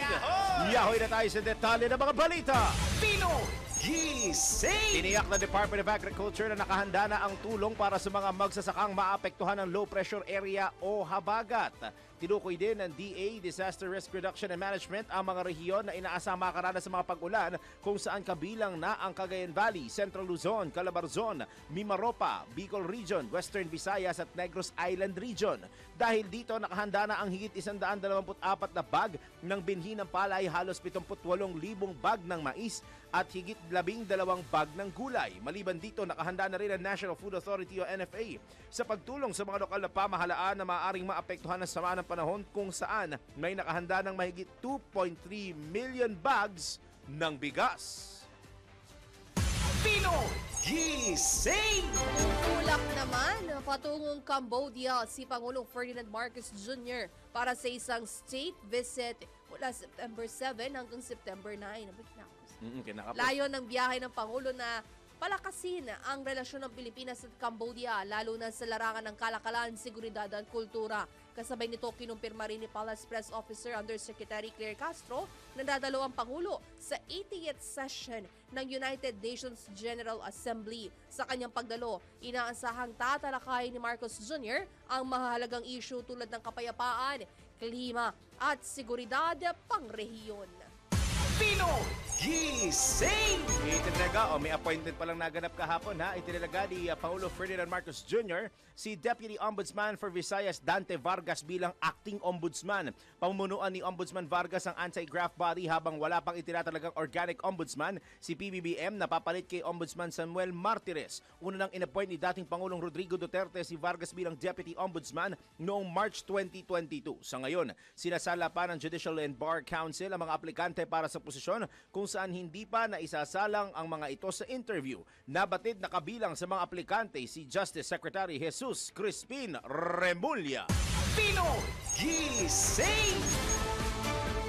Yahoy na tayo sa detalye ng mga balita! Pinoy Gising! Tiniyak ng Department of Agriculture na nakahanda na ang tulong para sa mga magsasakang maapektuhan ng low pressure area o habagat. Tinukoy din ng DA, Disaster Risk Reduction and Management, ang mga rehiyon na inaasang makaranas sa mga pag-ulan kung saan kabilang na ang Cagayan Valley, Central Luzon, Calabarzon, Mimaropa, Bicol Region, Western Visayas at Negros Island Region. Dahil dito nakahanda na ang higit 124 na bag ng binhi ng palay, halos 78,000 bag ng mais at higit 12 bag ng gulay. Maliban dito, nakahanda na rin ang National Food Authority o NFA sa pagtulong sa mga lokal na pamahalaan na maaaring maapektuhan ng sama ng panahon kung saan may nakahanda ng mahigit 2.3 million bags ng bigas. Pinoy Gising! Tulak naman patungong Cambodia si Pangulong Ferdinand Marcos Jr. para sa isang state visit mula September 7 hanggang September 9. Layo ng biyahe ng Pangulo na palakasin ang relasyon ng Pilipinas at Cambodia, lalo na sa larangan ng kalakalan, seguridad at kultura. Kasabay nito, kinumpirma rin ni Palace Press Officer Undersecretary Claire Castro na dadalo ang Pangulo sa 80th session ng United Nations General Assembly. Sa kanyang pagdalo, inaasahang tatalakayin ni Marcos Jr. ang mahalagang issue tulad ng kapayapaan, klima at seguridad pang-rehiyon. Pinoy Gising! Itinaga, may appointment pa lang naganap kahapon ha. Itinaga ni Pangulo Ferdinand Marcos Jr. si Deputy Ombudsman for Visayas Dante Vargas bilang Acting Ombudsman. Pamunuan ni Ombudsman Vargas ang anti-graft body habang wala pang itinatalagang Organic Ombudsman, si PBBM, napapalit kay Ombudsman Samuel Martires. Una nang inappoint ni dating Pangulong Rodrigo Duterte si Vargas bilang Deputy Ombudsman noong March 2022. Sa ngayon, sinasala pa ng Judicial and Bar Council ang mga aplikante para sa posisyon kung saan hindi pa naisasalang ang mga ito sa interview. Nabatid na kabilang sa mga aplikante si Justice Secretary Jesus Crispin Remulla. Pinoy Gising!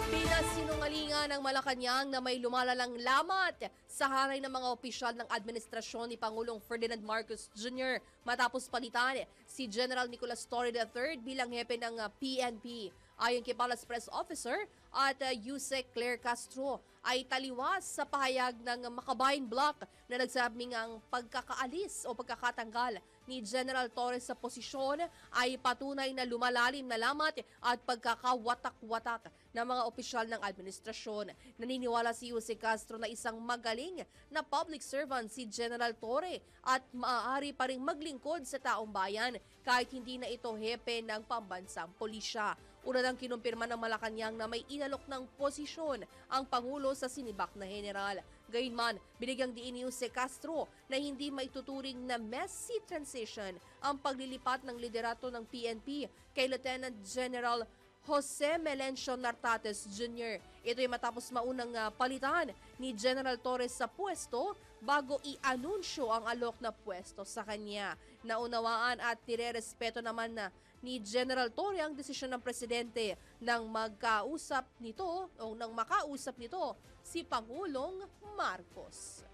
Pinasinungalingan ng Malacanang na may lumalalang lamat sa hanay ng mga opisyal ng administrasyon ni Pangulong Ferdinand Marcos Jr. matapos palitan si General Nicolas Torre III bilang hepe ng PNP. Ayon kay Palace Press Officer at Yusek Claire Castro ay taliwas sa pahayag ng Makabayan Block na nagsabing ang pagkakaalis o pagkakatanggal ni General Torres sa posisyon ay patunay na lumalalim na lamat at pagkakawatak-watak ng mga opisyal ng administrasyon. Naniniwala si Yusek Castro na isang magaling na public servant si General Torre at maaari pa ring maglingkod sa taong bayan kahit hindi na ito hepe ng pambansang pulisya. Una nang kinumpirma ng Malacanang na may inalok ng posisyon ang Pangulo sa sinibak na general. Gayunman, binigyang diin ni Jose Castro na hindi maituturing na messy transition ang paglilipat ng liderato ng PNP kay Lieutenant General Jose Melencio Nartates Jr. Ito'y matapos maunang palitan ni General Torres sa pwesto bago i-anunsyo ang alok na pwesto sa kanya. Naunawaan at nirerespeto naman na ni General Torre ang desisyon ng presidente nang makausap nito si Pangulong Marcos.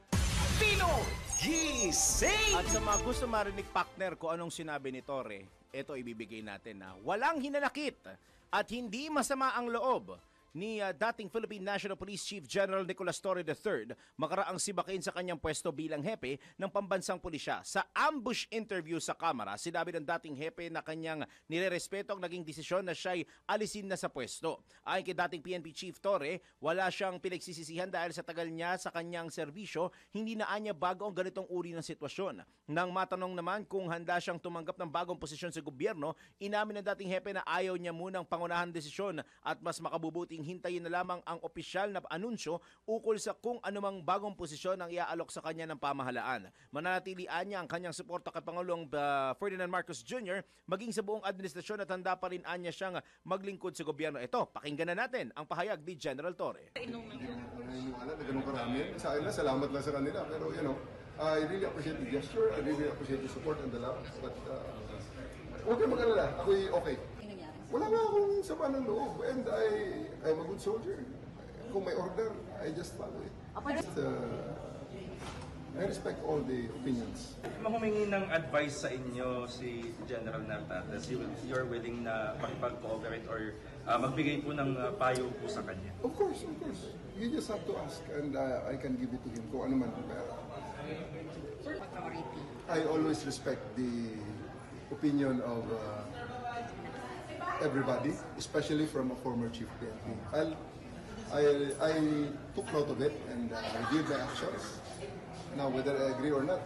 At sa mga gusto marinig, partner, kung anong sinabi ni Torre, ito ibibigay natin na walang hinanakit at hindi masama ang loob ni dating Philippine National Police Chief General Nicolas Torre III makaraang sibakin sa kanyang pwesto bilang hepe ng pambansang pulisya. Sa ambush interview sa Kamara, sinabi ng dating hepe na kanyang nirerespeto ang naging desisyon na siya'y alisin na sa pwesto. Ayon kay dating PNP Chief Torre, wala siyang pinagsisisihan dahil sa tagal niya sa kanyang serbisyo, hindi na anya bago ang ganitong uri ng sitwasyon. Nang matanong naman kung handa siyang tumanggap ng bagong posisyon sa gobyerno, inamin ng dating hepe na ayaw niya munang pangunahan desisyon at mas makabubuting hintayin na lamang ang opisyal na anunsyo ukol sa kung anumang bagong posisyon ang iaalok sa kanya ng pamahalaan. Mananatilian niya ang kanyang suporta kay Pangulong Ferdinand Marcos Jr. maging sa buong administrasyon at handa pa rin anya siyang maglingkod sa gobyerno. Ito, pakinggan na natin ang pahayag ni General Torre. Naniniwala na ganun karami. Sa akin na, salamat lang sa kanila. Pero I really appreciate the gesture. I really appreciate the support and the love. But huwag kayong mag-alala. Ako'y okay. Wala nga akong sama ng loob. And I'm a good soldier. Kung may order, I just follow it. I respect all the opinions. Humingi ng advice sa inyo si General Nartates, you're willing na makipag-cooperate or magbigay po ng payo po sa kanya? Of course, of course. You just have to ask and I can give it to him kung ano man. I always respect the opinion of everybody, especially from a former chief PNP. I took note of it and reviewed my actions. Now, whether I agree or not,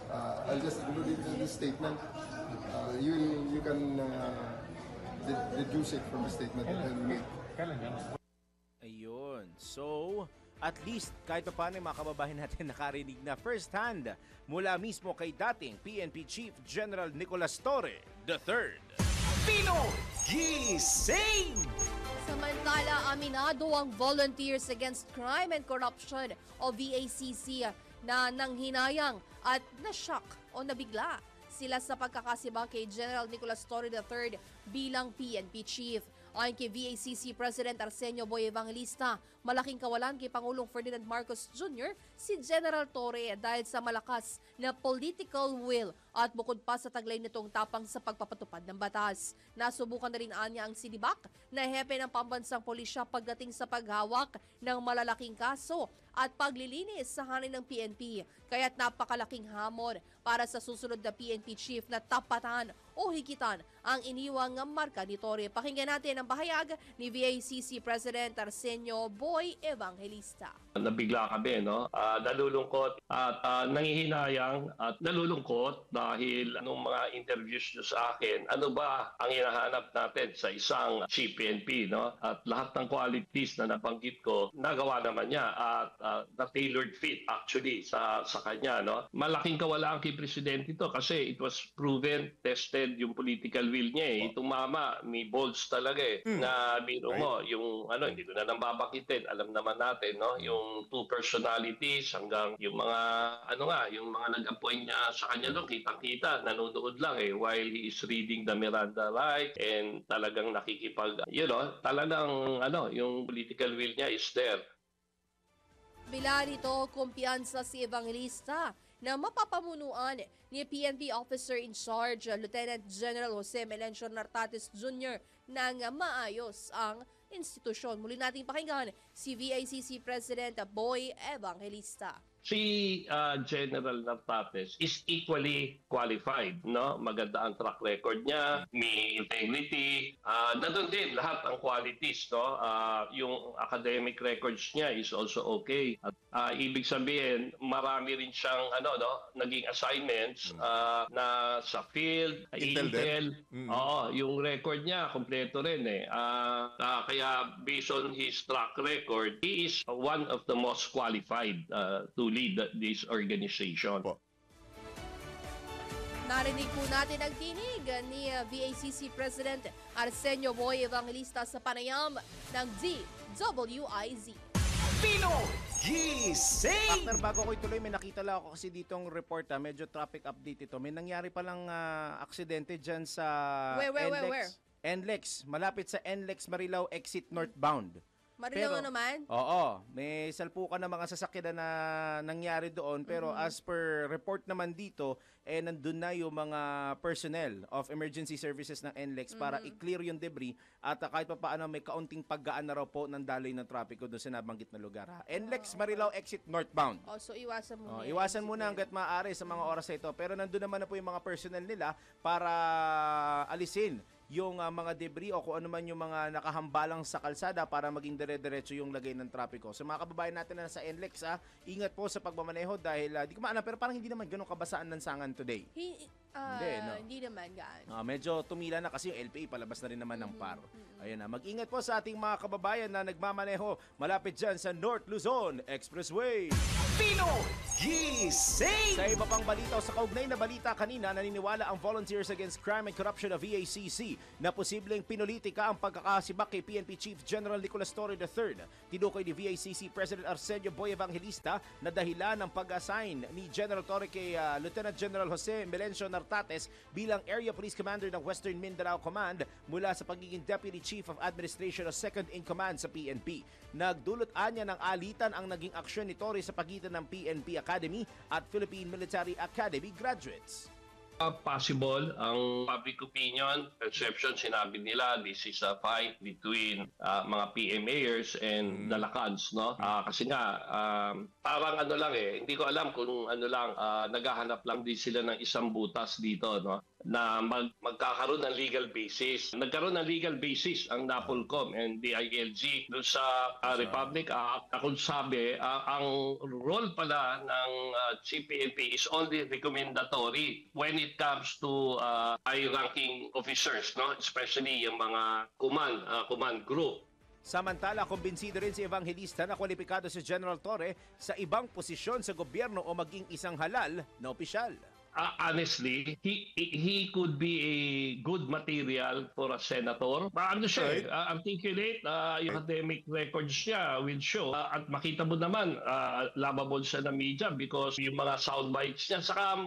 I'll just include it in this statement. You can deduce it from a statement that I will make. Ayun. So, at least kahit pa paano mga kababayan natin nakarinig na first hand mula mismo kay dating PNP Chief General Nicolas Torre III. Gising! Samantala, aminado ang Volunteers Against Crime and Corruption o VACC na nanghinayang at na-shock o nabigla sila sa pagkakasiba kay General Nicolas Torre III bilang PNP Chief. Ayon kay VACC President Arsenio Boy Evangelista, malaking kawalan kay Pangulong Ferdinand Marcos Jr. si General Torre dahil sa malakas na political will at bukod pa sa taglay nitong tapang sa pagpapatupad ng batas. Nasubukan na rin anya ang sinibak na hepe ng pambansang pulisya pagdating sa paghawak ng malalaking kaso at paglilinis sa hanay ng PNP. Kaya't napakalaking hamon para sa susunod na PNP Chief na tapatan o higitan ang iniwang marka ni Torre. Pakinggan natin ang pahayag ni VACC President Arsenio Boy Evangelista. Nabigla kami, no? Nalulungkot at nangihinayang at nalulungkot dahil anong mga interviews nyo sa akin, ano ba ang hinahanap natin sa isang chief PNP, no? At lahat ng qualities na nabanggit ko, nagawa naman niya at na-tailored fit actually sa kanya, no? Malaking kawalaan kay Presidente ito kasi it was proven, tested yung political will niya eh. Itong mama, may balls talaga eh. Na biro mo, yung hindi ko na nang babakitin, alam naman natin, no? Yung two personalities hanggang yung mga yung mga nag-appoint niya sa kanya doon, kitang-kita, nanonood lang eh while he is reading the Miranda right and talagang nakikipag, talagang yung political will niya is there. Bila nito, kumpiyansa si Evangelista na mapapamunuan ni PNP Officer in Charge, Lieutenant General Jose Melencio Nartates Jr. nang maayos ang institusyon. Muli nating pakinggan si VACC President Boy Evangelista. Si General Nartates is equally qualified, no? Maganda ang track record niya, may integrity, nandun din lahat ang qualities, no? Yung academic records niya is also okay. At Ibig sabihin, marami rin siyang naging assignments na sa field, Intel. Oo, yung record niya kompleto rin eh. Kaya based on his track record, he is one of the most qualified to lead this organization. Narinig po natin ang tinig ni VACC President Arsenio Boy Evangelista sa panayam ng DWIZ. Pinoy Gising! Partner, bago ko ituloy, may nakita lang ako kasi ditong report, medyo traffic update ito. May nangyari palang aksidente dyan sa Where? NLEX, malapit sa NLEX Marilao exit northbound. Marilao naman? Oo, may salpukan ng mga sasakyan na nangyari doon, pero as per report naman dito, nandun na yung mga personnel of emergency services ng NLEX para i-clear yung debris at kahit pa paano may kaunting paggaan na raw po ng daloy ng trapiko doon sa nabanggit na lugar. NLEX Marilao exit northbound. So iwasan muna. Iwasan muna hanggat maaari sa mga oras na ito, pero nandun naman na po yung mga personnel nila para alisin yung mga debris o kung ano man yung mga nakahambalang sa kalsada para maging dire-diretso yung lagay ng trapiko. So mga kababayan natin na nasa NLEX, ingat po sa pagmamaneho dahil di ko maalam pero parang hindi naman ganun kabasaan ng sangan today. Hindi naman gaan. Medyo tumila na kasi yung LPA palabas na rin naman ng PAR. Ayun na, mag-ingat po sa ating mga kababayan na nagmamaneho malapit dyan sa North Luzon Expressway. Pinoy Gising! Sa iba pang balita o sa kaugnay na balita kanina, naniniwala ang Volunteers Against Crime and Corruption of VACC na posibleng pinulitika ang pagkakasibak kay PNP Chief General Nicolas Torre III. Tinukoy ni VACC President Arsenio Boy Evangelista na dahilan ng pag-assign ni General Torre kay Lieutenant General Jose Melencio Nartates bilang Area Police Commander ng Western Mindanao Command mula sa pagiging Deputy Chief of Administration o Second in Command sa PNP. Nagdulot anya ng alitan ang naging aksyon ni Torre sa pagitan ng PNP Academy at Philippine Military Academy graduates. Possible ang public opinion perception, sinabi nila this is a fight between mga PMAers and the Lacans, no? Kasi nga parang hindi ko alam kung naghahanap lang din sila ng isang butas dito, no? Na magkakaroon ng legal basis. Nagkaroon ng legal basis ang NAPOLCOM and the ILG doon sa Republic Act. Kung sabi, ang role pala ng CPNP is only recommendatory when it comes to high-ranking officers, no? Especially yung mga command group. Samantala, kumbinsido rin si Evangelista na kwalipikado si General Torre sa ibang posisyon sa gobyerno o maging isang halal na opisyal. Honestly, he could be a good material for a senator. Articulate, yung academic records niya will show. At makita mo naman, lovable siya na media because yung mga soundbites niya, saka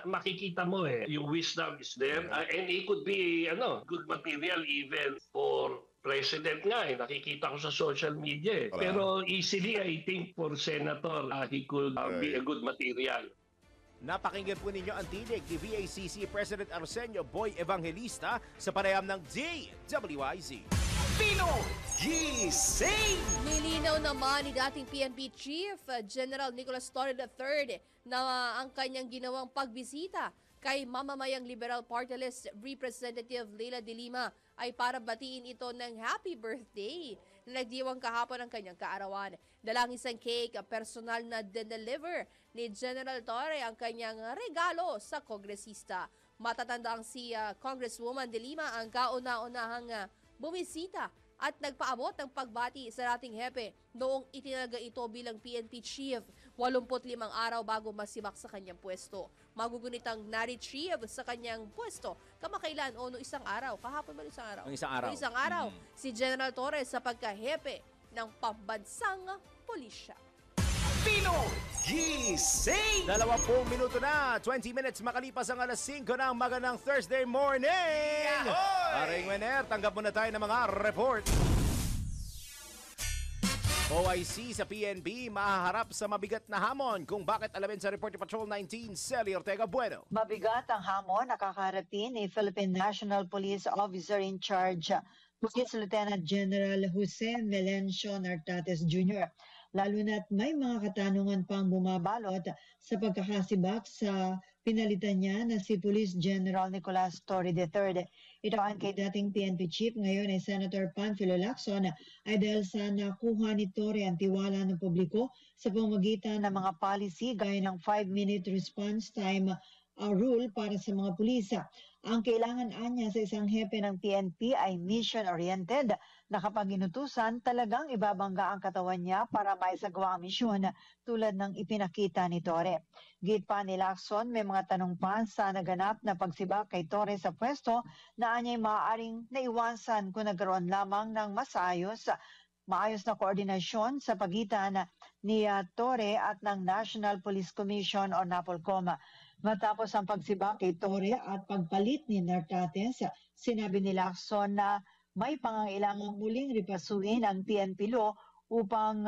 makikita mo yung wisdom is there. And he could be good material even for President nga nakikita ko sa social media Pero easily, I think for senator, he could be a good material. Napakinggan po ninyo ang tinig ni VACC President Arsenio Boy Evangelista sa panayam ng DWIZ. Pinoy Gising! Nilinaw naman ni dating PNP Chief General Nicolas Torre III na ang kanyang ginawang pagbisita kay mamamayang Liberal Party List Representative Leila de Lima ay para batiin ito ng happy birthday na nagdiwang kahapon ang kanyang kaarawan. Dalang isang cake, personal na deliver ni General Torre ang kanyang regalo sa kongresista. Matatandang si Congresswoman de Lima ang kauna-unahang bumisita at nagpaabot ng pagbati sa dating hepe noong itinaga ito bilang PNP Chief 85 araw bago masibak sa kanyang pwesto. Magugunitang na-retrieve sa kanyang pwesto kamakailan o noong isang araw. Kahapon ba isang araw? Isang araw. Si General Torres sa pagkahepe ng pambansang pulisya. Pinoy Gising! 20 minuto na, 20 minutes makalipas ang alas 5 ng magandang Thursday morning! Aring Mener, tanggap muna tayo ng mga report. OIC sa PNP mahaharap sa mabigat na hamon kung bakit alamin sa Report ni Patrol 19, Celi Ortega Bueno. Mabigat ang hamon na kakaharapin ni Philippine National Police Officer in Charge, Police Lieutenant General Jose Melencio Nartates Jr. lalo na't may mga katanungan pang bumabalot sa pagkakasibak sa pinalitan niya na si Police General Nicolas Torre III. Ito ang kay dating PNP Chief, ngayon ay Senator Panfilo Lacson, ay dahil sa nakuha ni Torre ang tiwala ng publiko sa pamamagitan ng mga policy gaya ng 5-minute response time rule para sa mga pulisa. Ang kailangan anya sa isang hepe ng PNP ay mission-oriented na kapag inutusan, talagang ibabangga ang katawan niya para maisagawa ang misyon tulad ng ipinakita ni Torre. Git pa ni Lacson, may mga tanong pa sa naganap na pagsibak kay Torre sa pwesto na anya'y maaaring naiwasan kung nagkaroon lamang ng maayos na koordinasyon sa pagitan ni Torre at ng National Police Commission o NAPOLCOM. Matapos ang pagsibak kay Torre at pagpalit ni Nartates, sinabi ni Lacson na may pangangailangang muling ripasuhin ang PNP law upang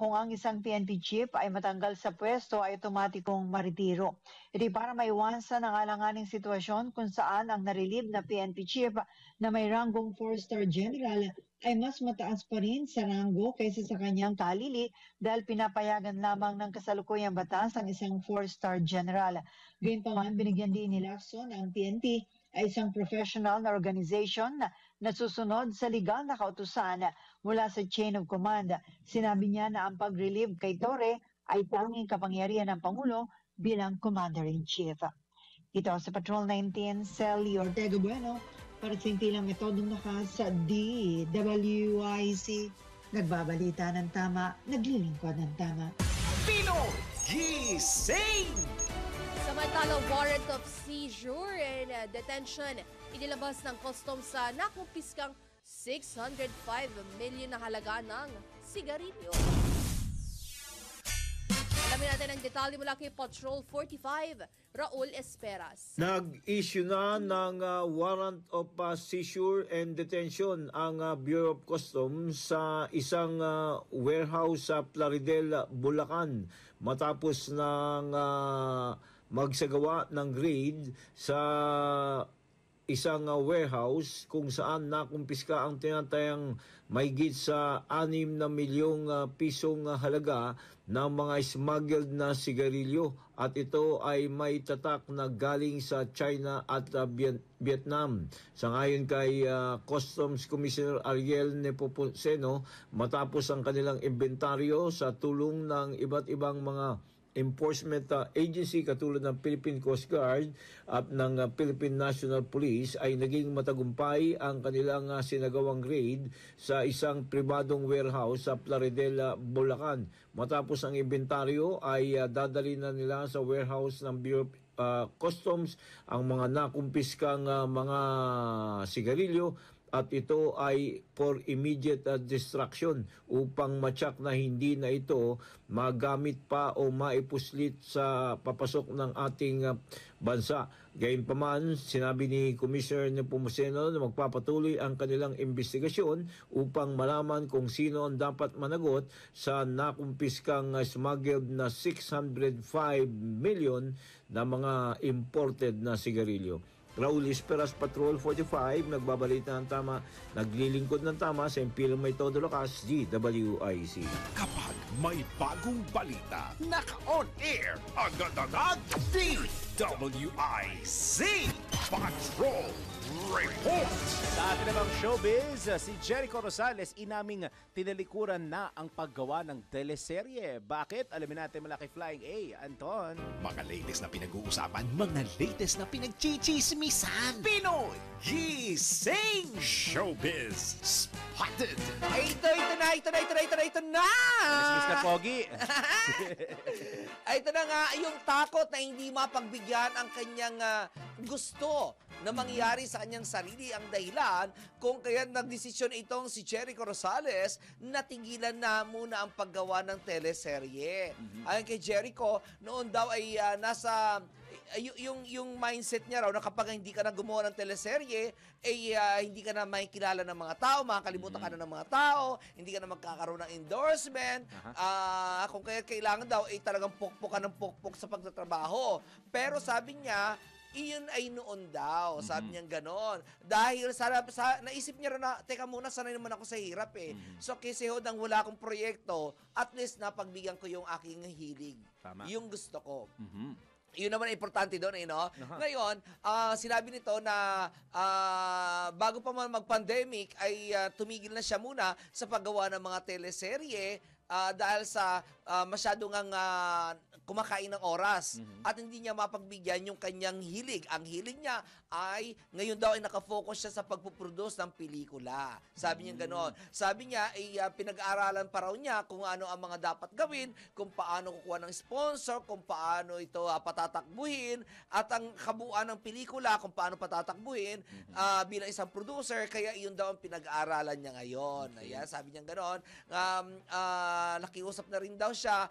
kung ang isang PNP chief ay matanggal sa pwesto ay otomatikong maritiro. Ito para maiwasan ang alanganing sitwasyon kung saan ang narilib na PNP chief na may ranggong 4-star general ay mas mataas pa rin sa ranggo kaysa sa kanyang kalili dahil pinapayagan lamang ng kasalukuyang batas ang isang 4-star general. Gayunpaman, binigyan din ni Lacson ang PNP ay isang professional na organization na susunod sa legal na kautusan mula sa chain of command. Sinabi niya na ang pag-relieve kay Torre ay tanging kapangyarihan ng Pangulo bilang Commander-in-Chief. Ito sa Patrol 19, Sally Ortega Bueno, para sa impilang metodong nakas sa DWIC. Nagbabalita ng tama, naglilingkod ng tama. Pinoy Gising! Samantala, warrant of seizure and detention inilabas ng customs sa nakumpiskang 605 million na halaga ng sigarilyo. Alamin natin ang detalye mula kay Patrol 45, Raul Esperas. Nag-issue na ng warrant of seizure and detention ang Bureau of Customs sa isang warehouse sa Plaridel, Bulacan matapos ng magsagawa ng raid sa isang warehouse kung saan nakumpiska ang tinatayang mahigit sa 6 na milyong pisong halaga ng mga smuggled na sigarilyo at ito ay may tatak na galing sa China at Vietnam. Sangayon kay Customs Commissioner Ariel Nepomuceno, matapos ang kanilang inventaryo sa tulong ng iba't ibang mga enforcement agency katulad ng Philippine Coast Guard at ng Philippine National Police, ay naging matagumpay ang kanilang sinagawang raid sa isang pribadong warehouse sa Plaridel, Bulacan. Matapos ang inventaryo ay dadali na nila sa warehouse ng Bureau of Customs ang mga nakumpiskang mga sigarilyo at ito ay for immediate destruction upang matyak na hindi na ito magamit pa o maipuslit sa papasok ng ating bansa. Gayunpaman, sinabi ni Commissioner Nepomuceno na magpapatuloy ang kanilang investigasyon upang malaman kung sino ang dapat managot sa nakumpiskang smuggled na 605 million na mga imported na sigarilyo. Raul Esperas, Patrol 45, nagbabalita ng tama, naglilingkod ng tama sa impilang may todo lakas, DWIC. Kapag may bagong balita, naka-on air, agad-agad, DWIC Patrol Report! Sa atin namang showbiz, si Jericho Rosales inaming tinalikuran na ang paggawa ng teleserye. Bakit? Alamin natin mula kay Flying A, Anton. Mga latest na pinag-uusapan, mga latest na pinagchichismisan. Pinoy Gising Showbiz Spotted! Ito na! Miss na Pogi. Ito na nga, yung takot na hindi mapagbigyan ang kanyang gusto na mangyari sa kanyang sarili ang dahilan kung kaya nagdesisyon itong si Jericho Rosales na tigilan na muna ang paggawa ng teleserye. Ayon kay Jericho, noon daw ay nasa yung mindset niya raw na kapag hindi ka na gumawa ng teleserye, hindi ka na makikilala ng mga tao, makakalimutan ka na ng mga tao, hindi ka na magkakaroon ng endorsement, kung kaya kailangan daw, talagang pukpok ka ng pukpok sa pagtatrabaho. Pero sabi niya, iyon ay noon daw. Sabi niya ganon. Dahil naisip niya rin na, teka muna, sanay naman ako sa hirap eh. So kasi nang wala akong proyekto, at least napagbigyan ko yung aking hilig. Tama. Yung gusto ko. Yun naman ang importante doon, no? Ngayon, sinabi nito na bago pa man mag-pandemic ay tumigil na siya muna sa paggawa ng mga teleserye dahil sa masyadong kumakain ng oras at hindi niya mapagbigyan yung kanyang hilig. Ang hilig niya ay ngayon daw ay nakafocus siya sa pagpuproduce ng pelikula. Sabi niya gano'n. Sabi niya ay pinag-aaralan pa raw niya kung ano ang mga dapat gawin, kung paano kukuha ng sponsor, kung paano ito patatakbuhin, at ang kabuuan ng pelikula kung paano patatakbuhin bilang isang producer. Kaya iyon daw ang pinag-aaralan niya ngayon. Ayan, sabi niya gano'n. Nakiusap na rin daw siya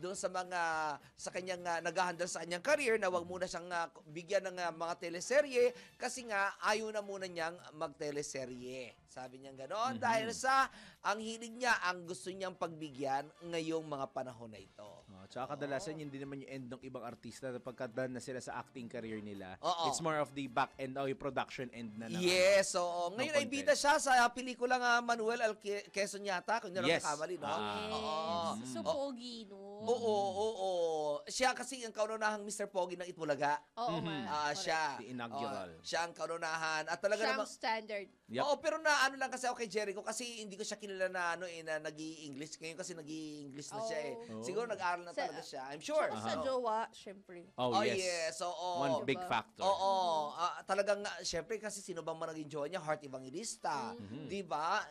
doon sa kanyang naghahandle sa kanyang career na wag muna siyang bigyan ng mga teleserye kasi nga ayaw na muna niyang magteleserye. Sabi niya gano'n dahil sa ang hilig niya, ang gusto niyang pagbigyan ngayong mga panahon na ito. Tsaka kadalasan yun din naman yung end ng ibang artista na pagka-done na sila sa acting career nila. Oo. It's more of the back end o yung production end na. Yes, oo. Ngayon ay bida siya sa pelikulang Manuel L. Quezon yata, kung hindi lang kamali, no? Yes. So pogi, no? Oo. Siya kasi ang kaunahang Mr. Pogi ng Itbulaga. Oo nga. Siya. The inaugural. Siya ang kaunahan. At talaga Siyang namang standard. Oo, pero na ano lang kasi ako kay Jericho kasi hindi ko siya kilala na na nag-i-English. Ngayon kasi nag-i-English na siya eh. Siguro nag-aaral na talaga siya. I'm sure. Sa jowa, syempre. Yes. Oo. One big factor. Oo. Talagang, syempre kasi sino bang naging jowa niya? Heart Evangelista. Di ba?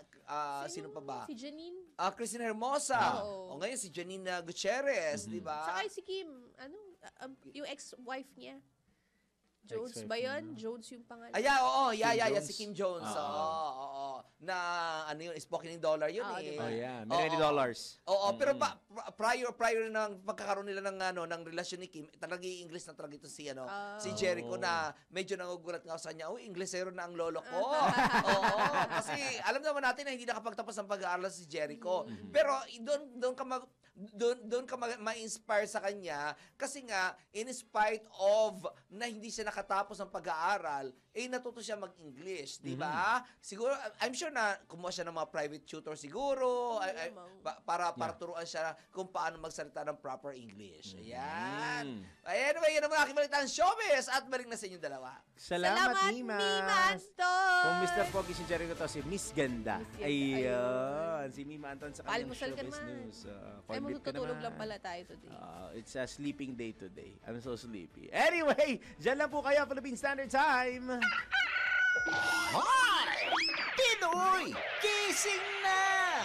Sino pa ba? Si Janine. Christine Hermosa. Oo. O ngayon si Janine Gutierrez. Di ba? Saka si Kim, yung ex-wife niya. Jones ba yun? Jones yung pangalan. Si Kim Jones. Oo. Na, ano yun, spoken in dollar yun eh. Diba? Million dollars. Pero prior ng pagkakaroon nila ng relasyon ni Kim, talaga i-English na talaga ito si Jericho na medyo nangugulat nga sa kanya, Inglesero na ang lolo ko. Kasi alam naman natin na hindi nakapagtapos ng pag-aaral si Jericho. Pero doon ka ma-inspire sa kanya kasi nga, in spite of na hindi siya nakatapos ng pag-aaral, natuto siya mag-English, di ba? Siguro, I'm sure na kumuha siya ng mga private tutor siguro, para turuan siya kung paano magsalita ng proper English. Ayan. Anyway, yan ang mga aking balitaan showbiz at balik na sa inyong dalawa. Salamat, Mima. Mima Anton. Kung Mr. Pogi si Jericho to, si Miss Ganda. Ayun. Si Mima Anton sa kanyang showbiz news. Ay, magtutulog lang pala tayo today. It's a sleeping day today. I'm so sleepy. Anyway, dyan lang po kayo, Philippine Standard Time. Hoy! Pinoy! Gising na!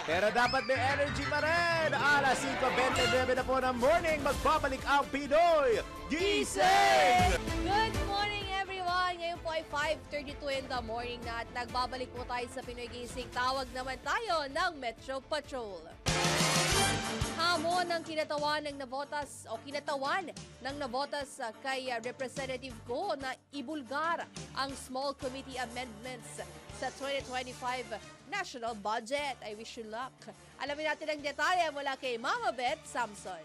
Pero dapat may energy pa rin. Alas 5:29 na po ng morning, magbabalik ang Pinoy Gising! Good morning, everyone! Ngayon po ay 5:32 in the morning na at nagbabalik po tayo sa Pinoy Gising. Tawag naman tayo ng Metro Patrol. Hamon ng kinatawan ng Navotas kay Representative Go na ibulgar ang small committee amendments sa 2025 national budget. I wish you luck. Alamin natin ang detalye mula kay Mama Beth Samson.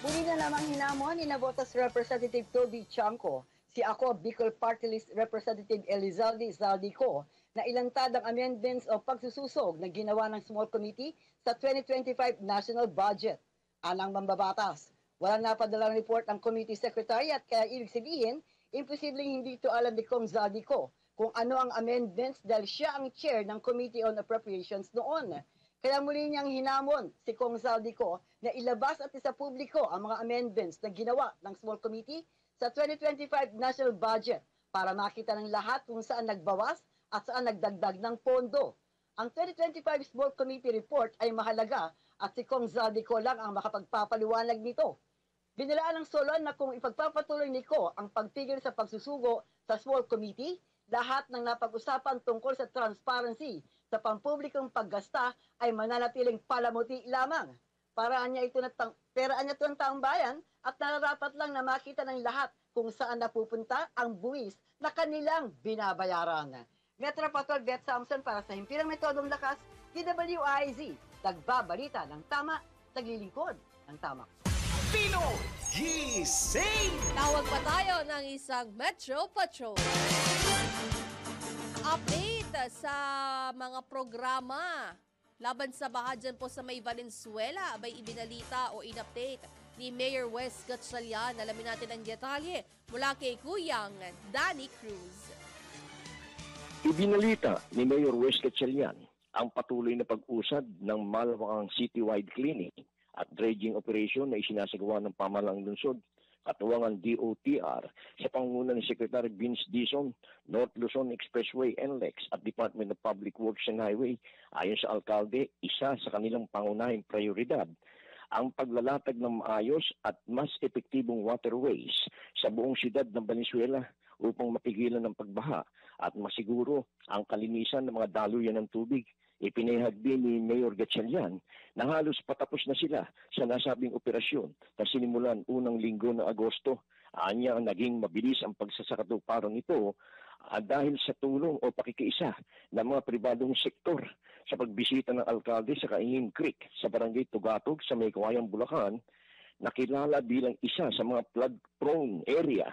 Muli na lamang hinamon ni Navotas Representative Toby Chanco, si ako Bicol Party List Representative Elizalde Zaldico, na ilantad ang amendments o pagsususog na ginawa ng small committee sa 2025 national budget. Alang mambabatas, walang napadalang report ang committee secretary at kaya ibig sabihin, imposibleng hindi ito alam ni Kong Zaldico kung ano ang amendments dahil siya ang chair ng Committee on Appropriations noon. Kaya muli niyang hinamon si Kong Zaldico na ilabas at isa publiko ang mga amendments na ginawa ng small committee sa 2025 national budget para makita ng lahat kung saan nagbawas at saan nagdagdag ng pondo. Ang 2025 Small Committee Report ay mahalaga at si Kong Zaldico lang ang makapagpapaliwanag nito. Binilaan ng Solon na kung ipagpapatuloy ni Ko ang pagpigil sa pagsusugo sa Small Committee, lahat ng napag-usapan tungkol sa transparency sa pampublikong paggasta ay mananatiling palamuti lamang. Peraan niya ito ng taong bayan at nararapat lang na makita ng lahat kung saan napupunta ang buwis na kanilang binabayaran. Metro Patrol Beth Samson para sa Himpirang Metodong Lakas, DWIZ, nagbabalita ng tama, naglilingkod ng tama. Pinoy Gising! Tawag pa tayo ng isang Metro Patrol. Update sa mga programa laban sa baha dyan po sa may Valenzuela, abay ibinalita o in-update ni Mayor Wes Gatchalian. Alamin natin ang detalye mula kay Kuyang Danny Cruz. Ibinalita ni Mayor Wes Gatchalian ang patuloy na pag-usad ng malawakang citywide cleaning at dredging operation na isinasagawa ng pamahalaang lungsod katuwangan DOTR sa pangunguna ni Secretary Vince Dizon, North Luzon Expressway NLEX at Department of Public Works and Highway. Ayon sa alkalde, isa sa kanilang pangunahing prioridad ang paglalatag ng maayos at mas epektibong waterways sa buong siyudad ng Valenzuela upang mapigilan ng pagbaha at masiguro ang kalinisan ng mga daluyan ng tubig. Ipinahagbi ni Mayor Gatchalian na halos patapos na sila sa nasabing operasyon na sinimulan unang linggo ng Agosto. Anya naging mabilis ang pagsasakatuparan nito dahil sa tulong o pakikiisa ng mga pribadong sektor sa pagbisita ng alkalde sa Kaingin Creek sa barangay Tugatog sa May Kawayan, Bulacan, nakilala bilang isa sa mga flood-prone area.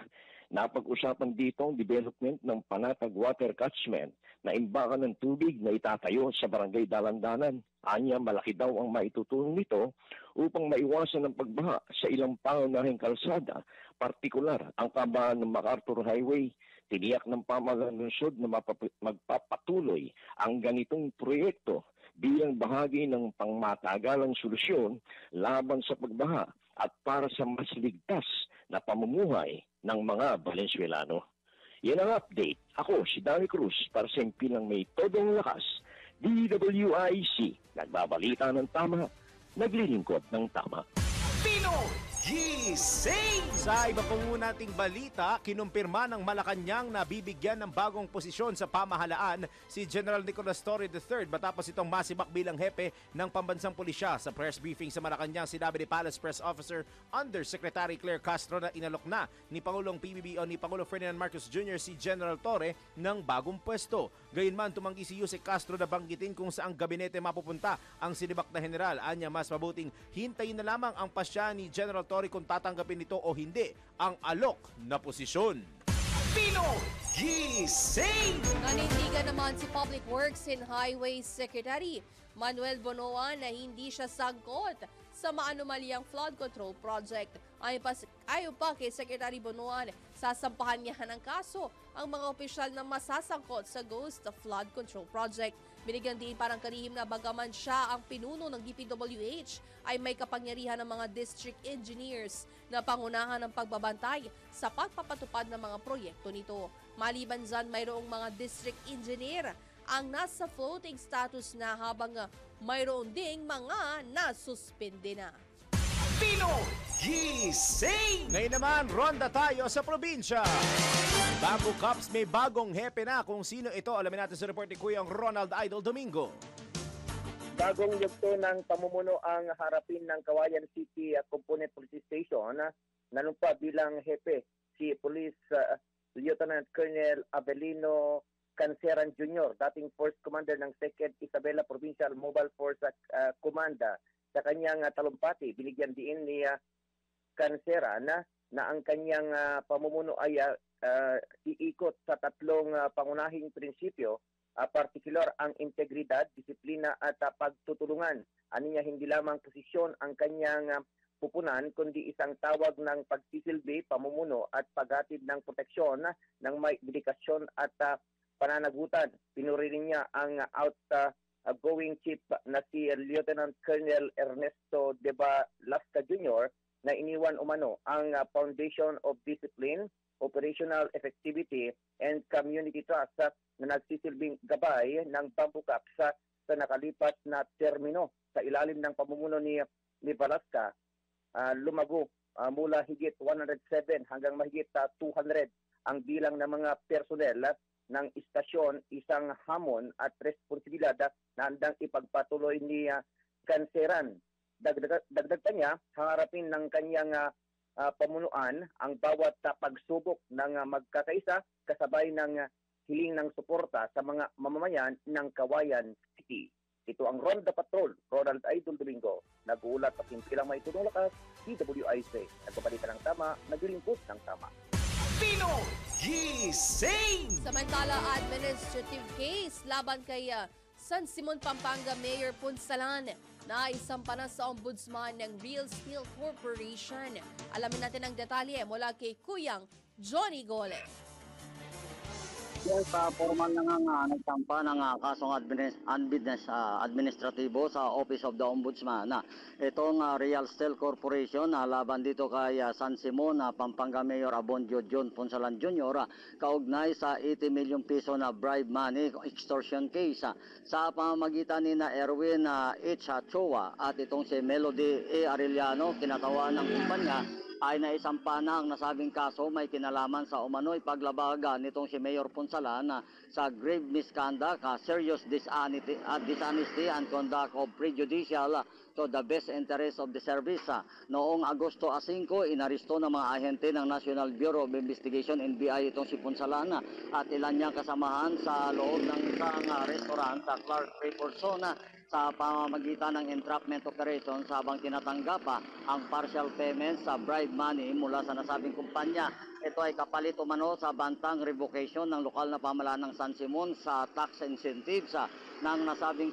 Napag-usapan dito ang development ng panatag water catchment na imbakan ng tubig na itatayo sa barangay Dalandanan. Anya, malaki daw ang maitutulong nito upang maiwasan ang pagbaha sa ilang pangunahing kalsada, partikular ang kabahan ng MacArthur Highway. Tiniyak ng pamahalaan ng lungsod na magpapatuloy ang ganitong proyekto bilang bahagi ng pangmatagalang solusyon laban sa pagbaha at para sa mas ligtas na pamumuhay ng mga Valenzuelano. Yan ang update. Ako si Danny Cruz para sa impilang may todong lakas. DWIC, nagbabalita ng tama, naglilingkod ng tama. Pinoy Gising! Sa iba pong nating balita, kinumpirma ng Malacanang na bibigyan ng bagong posisyon sa pamahalaan si General Nicolas Torre III matapos itong masibak bilang hepe ng pambansang pulisya. Sa press briefing sa Malacanang, sinabi ni Palace Press Officer Undersecretary Claire Castro na inalok na ni Pangulong PBB o ni Pangulo Ferdinand Marcos Jr. si General Torre ng bagong pwesto. Gayunman, tumanggi si Jose Castro na banggitin kung saang gabinete mapupunta ang sinibak na general. Anya, mas mabuting hintayin na lamang ang pasya ni General Torre kung tatanggapin nito o hindi ang alok na posisyon. Pinoy Gising! Nanindigan naman si Public Works and Highways Secretary Manuel Bonoan na hindi siya sangkot sa maanumalyang flood control project. Ayon pa kay Secretary Bonoan, sasampahan niya ng kaso ang mga opisyal na masasangkot sa Ghost Flood Control Project. Binigyan din parang kalihim na bagaman siya ang pinuno ng DPWH ay may kapangyarihan ng mga district engineers na pangunahan ng pagbabantay sa pagpapatupad ng mga proyekto nito. Maliban dyan, mayroong mga district engineer ang nasa floating status na habang mayroon ding mga nasuspende na. Pinoy Gising! Ngayon naman, ronda tayo sa probinsya. Bamboo Cups may bagong hepe na. Kung sino ito, alamin natin sa report ni Kuyang Ronald Idol Domingo. Bagong yugto ng pamumuno ang harapin ng Kawayan City Component Police Station. Nanumpa bilang hepe si Police Lieutenant Colonel Abelino Canceran Jr., dating Force Commander ng 2nd Isabela Provincial Mobile Force Command. Sa kanyang talumpati, binigyan din ni Canceran na ang kanyang pamumuno ay iikot sa tatlong pangunahing prinsipyo, partikular ang integridad, disiplina at pagtutulungan. Aniya hindi lamang posisyon ang kanyang pupunan kundi isang tawag ng pagsisilbi, pamumuno at paghatid ng proteksyon ng may dedikasyon at pananagutan. Pinuri rin niya ang outgoing chief na si Lieutenant Colonel Ernesto De Balasca Jr. na iniwan umano ang Foundation of Discipline, Operational Effectivity and Community Trust na nagsisilbing gabay ng Bamboo Cups sa nakalipas na termino. Sa ilalim ng pamumuno ni Balasca, lumago mula higit 107 hanggang mahigit 200 ang bilang ng mga personnel ng istasyon, isang hamon at responsibilidad na handang ipagpatuloy ni Canceran. Dagdag pa niya, harapin ng kanyang pamunuan ang bawat pagsubok ng magkakaisa kasabay ng hiling ng suporta sa mga mamamayan ng Kawayan City. Ito ang Ronda Patrol, Ronald Idol Domingo Nag-uulat pa simpilang may tunong lakas, DWIZ. Nagpapalitan ng tama, naglilingkod ng tama. Pinoy Gising! Samantala, administrative case laban kay San Simon, Pampanga Mayor Punsalan na isampa na sa ombudsman ng Real Steel Corporation. Alamin natin ang detalye mula kay Kuyang Johnny Gole. Yes, formal na nga nagsampa ng kasong administratibo sa Office of the Ombudsman. Itong Real Steel Corporation laban dito kay San Simon, Pampanga Mayor Abondio John Ponsalan Jr. Kaugnay sa 80 million piso na bribe money extortion case sa pamamagitan ni Erwin H. Chowa at itong si Melody A. Arellano, kinatawan ng kumpanya, ay naisampa na ang nasabing kaso may kinalaman sa umano'y paglabaga nitong si Mayor Ponsalan sa grave misconduct, serious dishonesty and conduct of prejudicial to the best interest of the service. Noong Agosto 5, inaresto ng mga ahente ng National Bureau of Investigation NBI itong si Ponsalan at ilan niyang kasamahan sa loob ng isang restaurant sa Clark Preporson sa pamamagitan ng entrapment operation habang tinatanggap ang partial payment sa bribe money mula sa nasabing kumpanya. Ito ay kapalit umano sa bantang revocation ng lokal na pamahalaan ng San Simon sa tax incentives ng nasabing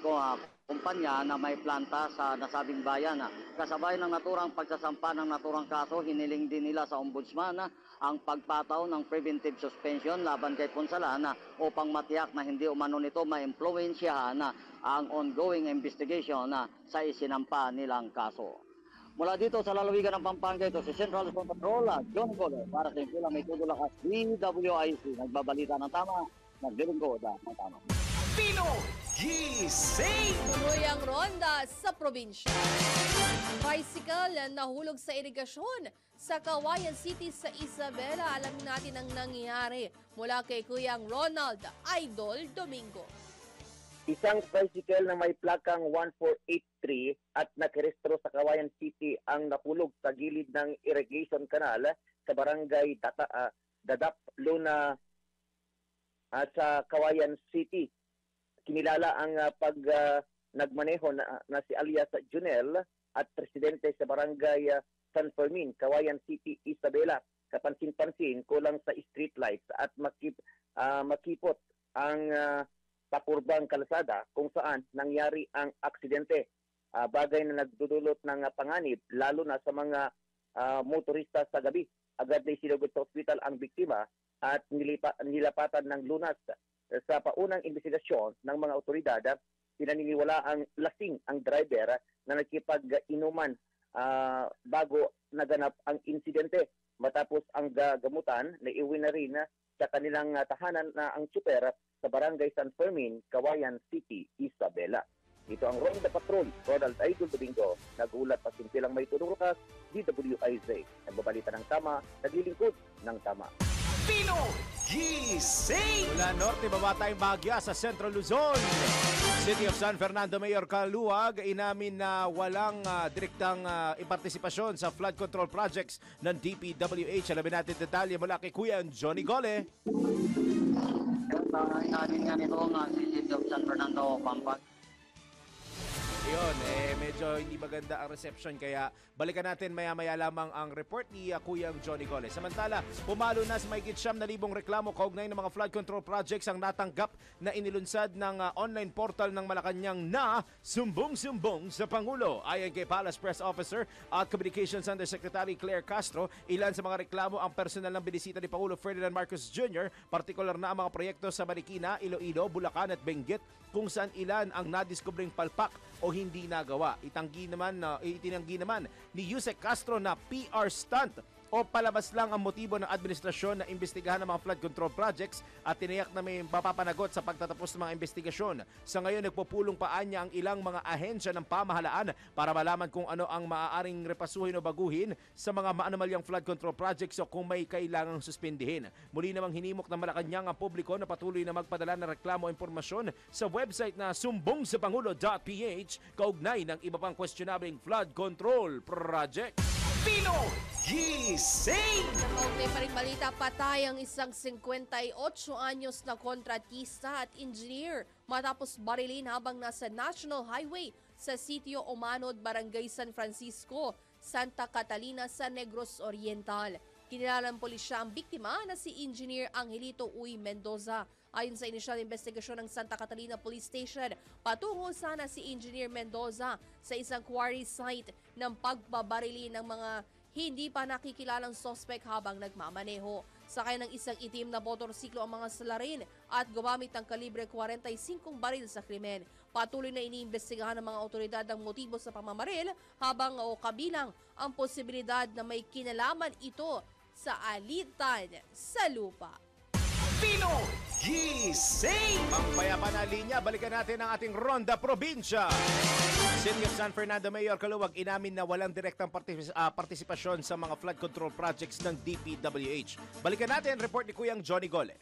kumpanya na may planta sa nasabing bayan. Kasabay ng naturang pagsasampa ng naturang kaso, hiniling din nila sa ombudsman ang pagpataw ng preventive suspension laban kay Ponsalan upang matiyak na hindi umano nito ma-impluwensyahan ang ongoing investigation sa isinampa nilang kaso. Mula dito sa lalawigan ng Pampanga, ito si Central Luzon Patrol, John Golo, para sa impila may tudulakas DWIC. Nagbabalita ng tama, naglilingkod ng tama. Pinoy Gising! Tuloy ang ronda sa probinsya. Tricycle nahulog sa irigasyon sa Kawayan City sa Isabela. Alamin natin ang nangyari mula kay Kuyang Ronald Idol Domingo. Isang tricycle na may plakang 1483 at nakirestro sa Kawayan City ang napulog sa gilid ng irrigation canal sa barangay Dadap, Luna sa Kawayan City. Kinilala ang nagmaneho na si alias Junel at presidente sa barangay San Fermin, Kawayan City, Isabela. Kapansin-pansin kulang sa street lights at makipot ang pakurbang kalsada kung saan nangyari ang aksidente. Bagay na nagdudulot ng panganib lalo na sa mga motorista sa gabi. Agad na isinugod sa ospital ang biktima at nilapatan ng lunas. Sa paunang investigasyon ng mga otoridad, pinaniniwala ang lasing ang driver na nakipag-inuman bago naganap ang insidente. Matapos ang gamutan, naiuwi na rin sa kanilang tahanan na ang tsuper sa barangay San Fermin, Kawayan City, Isabela. Ito ang Ronda Patrol, Ronald Idol Domingo. Nag-uulat pa simpilang may tunong lukas, DWIZ. Nagbabalita ng tama, naglilingkod ng tama. Pinoy Gising! Mula norte, baba tayong bahagya sa Central Luzon. City of San Fernando Mayor Kaluwag inamin na walang direktang partisipasyon sa flood control projects ng DPWH. Alamin natin detalye mula kay Kuya Johnny Gole. Inamin nga nito ang City of San Fernando, Pampanga. Yun, medyo hindi maganda ang reception kaya balikan natin maya-maya lamang ang report ni Kuyang Johnny Gole. Samantala, pumalo na sa mahigit 9,000 reklamo kaugnay ng mga flood control projects ang natanggap na inilunsad ng online portal ng Malacanang na Sumbong-Sumbong sa Pangulo. Ayon kay Palace Press Officer at Communications Undersecretary Claire Castro, ilan sa mga reklamo ang personal ng binisita ni Pangulo Ferdinand Marcos Jr., partikular na ang mga proyekto sa Marikina, Iloilo, Bulacan at Benguet kung saan ilan ang nadiskubring palpak o hindi nagawa. Itinanggi naman ni Yusek Castro na PR stunt o palabas lang ang motibo ng administrasyon na imbestigahan ng mga flood control projects at tiniyak na may mapapanagot sa pagtatapos ng mga investigasyon. Sa ngayon, nagpupulong paan niya ang ilang mga ahensya ng pamahalaan para malaman kung ano ang maaaring repasuhin o baguhin sa mga maanomalyang flood control projects o kung may kailangang suspindihin. Muli namang hinimok ng Malacanang ang publiko na patuloy na magpadala ng reklamo o impormasyon sa website na sumbongsapangulo.ph kaugnay ng iba pang questionabling flood control project. Pinoy Gising! Okay pa rin balita, patay ang isang 58 anyos na kontratista at engineer matapos barilin habang nasa National Highway sa Sitio Omanod, Barangay San Francisco, Santa Catalina sa Negros Oriental. Kinilala ng pulisya ang biktima na si Engineer Angelito Uy Mendoza. Ayon sa inisyal investigasyon ng Santa Catalina Police Station, patungo sana si Engineer Mendoza sa isang quarry site ng pagbabarili ng mga hindi pa nakikilalang suspect habang nagmamaneho. Sakay ng isang itim na motorsiklo ang mga salarin at gumamit ng kalibre 45 baril sa krimen. Patuloy na iniimbestigahan ng mga otoridad ang motibo sa pamamaril habang kabilang ang posibilidad na may kinalaman ito sa alitan sa lupa. Pinoy Gising! Ang payapa na linya, balikan natin ang ating Ronda Probinsya. City of San Fernando Mayor Kaluwag inamin na walang direktang partisipasyon sa mga flood control projects ng DPWH. Balikan natin, report ni Kuyang Johnny Gole.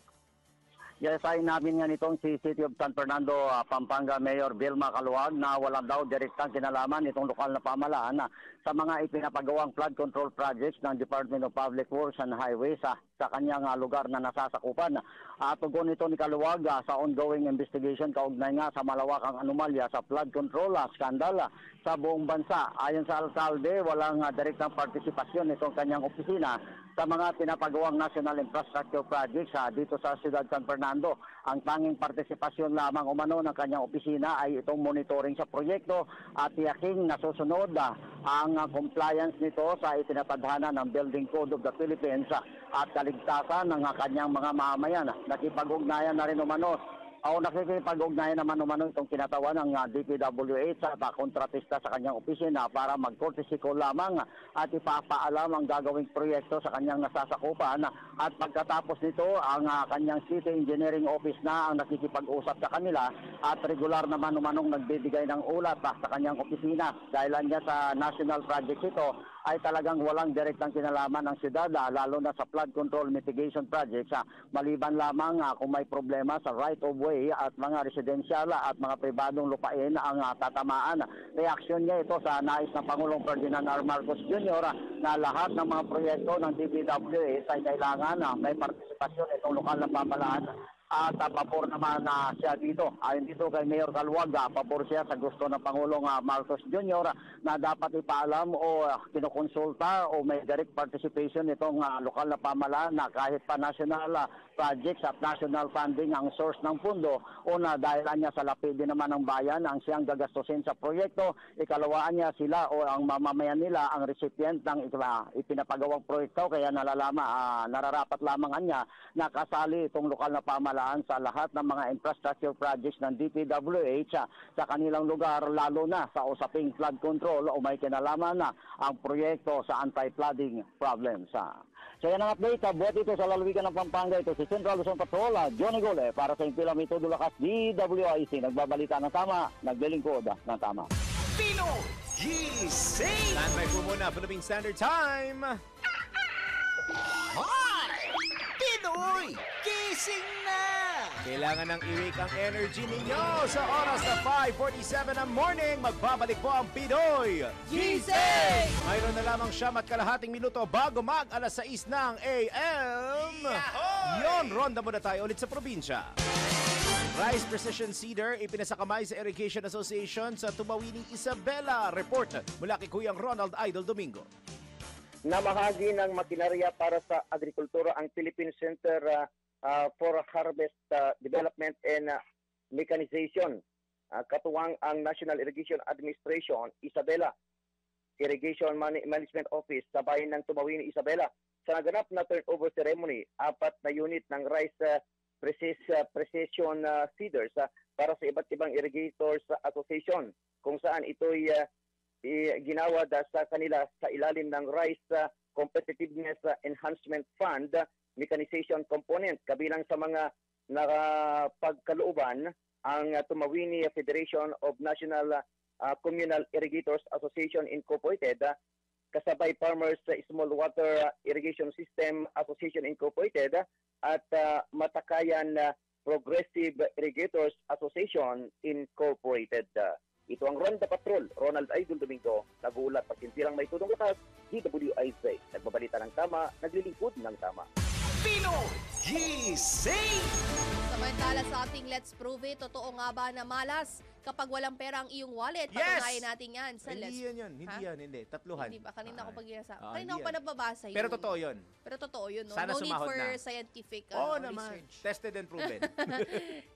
Yes, ay namin nga nitong si City of San Fernando, Pampanga Mayor Vilma Kaluwag na walang daw direktang kinalaman itong lokal na pamahalaan sa mga ipinapagawang flood control projects ng Department of Public Works and Highways sa kanyang lugar na nasasakupan. Tugon ito ni Kaluwag sa ongoing investigation kaugnay nga sa malawakang anomalya sa flood control skandal sa buong bansa. Ayon sa alkalde, walang direktang partisipasyon itong kanyang opisina sa mga pinapagawang national infrastructure projects dito sa Ciudad San Fernando. Ang tanging partisipasyon lamang umano ng kanyang opisina ay itong monitoring sa proyekto at tiyaking nasusunod ang compliance nito sa itinatadhana ng Building Code of the Philippines at kaligtasan ng kanyang mga mamamayan. Nakipag-ugnayan na rin umano nakikipag-ugnayan naman umano itong kinatawan ng DPWH at kontratista sa kanyang opisina para mag-courtesy call lamang at ipapaalam ang gagawing proyekto sa kanyang nasasakupan at pagkatapos nito ang kanyang City Engineering Office na ang nakikipag-usap sa kanila at regular naman umanong nagbibigay ng ulat sa kanyang opisina. Dahil niya sa national project ito ay talagang walang direktang kinalaman ng syudad lalo na sa flood control mitigation projects maliban lamang kung may problema sa right of way at mga residential at mga pribadong lupain ang tatamaan. Reaksyon niya ito sa nais ng Pangulong Ferdinand R. Marcos Jr. na lahat ng mga proyekto ng DPWH ay kailangan may partisipasyon itong lokal na pamahalaan at pabor naman siya dito. Ayon dito kay Mayor Kaluwag, pabor siya sa gusto ng Pangulong Marcos Jr. na dapat ipaalam o kinukonsulta o may direct participation itong lokal na pamahalaan na kahit pa national projects at national funding ang source ng pundo. Una, dahil niya sa lapid din naman ng bayan ang siyang gagastusin sa proyekto. Ikalawaan niya sila o ang mamamayan nila ang recipient ng ipinapagawang proyekto. Kaya nararapat lamang niya na kasali itong lokal na pamahalaan sa lahat ng mga infrastructure projects ng DPWH sa kanilang lugar, lalo na sa usaping flood control o may kinalaman na ang proyekto sa anti-flooding problems. So yan ang update. Buhat ito sa lalawigan ng Pampanga. Ito si Central Luzon Patrol, Johnny Gole, para sa Impila Mito Dulakas, DWIC. Nagbabalita ng tama, naglilingkod ng tama. Pinoy Gising! Standby po muna, Philippine Standard Time. Hi! Pinoy Gising na! Kailangan ng i-wake ang energy ninyo sa oras na 5:47 ng morning. Magbabalik po ang Pinoy Gising! Mayroon na lamang 7.5 minuto bago mag alas 6 ng AM. Yon, ronda muna tayo ulit sa probinsya. Rice Precision Seeder ipinasakamay sa Irrigation Association sa Tumawining Isabela. Report mula kay Kuyang Ronald Idol Domingo. Namahagi ng makinarya para sa agrikultura ang Philippine Center for Harvest Development and Mechanization. Katuwang ang National Irrigation Administration, Isabela Irrigation Management Office sa bayan ng Tumawining Isabela. Sa naganap na turnover ceremony, 4 na unit ng Rice Precision Seeders para sa iba't ibang Irrigators Association, kung saan ito'y ginawa sa kanila sa ilalim ng Rice Competitiveness Enhancement Fund Mechanization Component. Kabilang sa mga nakapagkalooban ang Tumawini Federation of National Communal Irrigators Association Incorporated, kasabay Farmers Small Water Irrigation System Association Incorporated at Matakayan Progressive Irrigators Association Incorporated. Ito ang Ronda Patrol, Ronald Idol Domingo, nag-uulat pagsinsilang may tudong lakas, DWIZ, nagbabalita ng tama, naglilingkod ng tama. Pinoy Gising! Samantala sa ating Let's Prove It, totoo nga ba na malas kapag walang pera ang iyong wallet, Yes! patunayan natin yan sa Hindi yan. Hindi. Tatluhan. Hindi ba? Kanina ako pag hindi kanina ako pa yan. nababasa yun. Pero totoo yun. Pero totoo yun, no? Sana No need sumahod for na. scientific Oo naman. research. Tested and proven.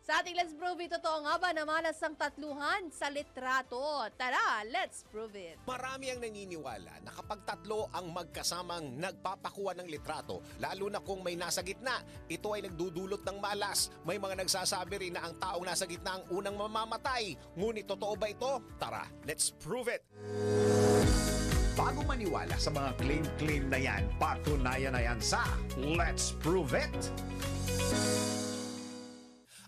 Sa ating Let's Prove It, totoo nga ba na malas ang tatluhan sa litrato? Tara, let's prove it. Marami ang naniniwala na kapag tatlo ang magkasamang nagpapakuha ng litrato, lalo na kung may nasa gitna, ito ay nagdudulot ng malas. May mga nagsasabi rin na ang taong nasa gitna ang unang mamamatay. Ngunit totoo ba ito? Tara, let's prove it. Bago maniwala sa mga claim-claim na yan, patunayan na yan sa Let's Prove It!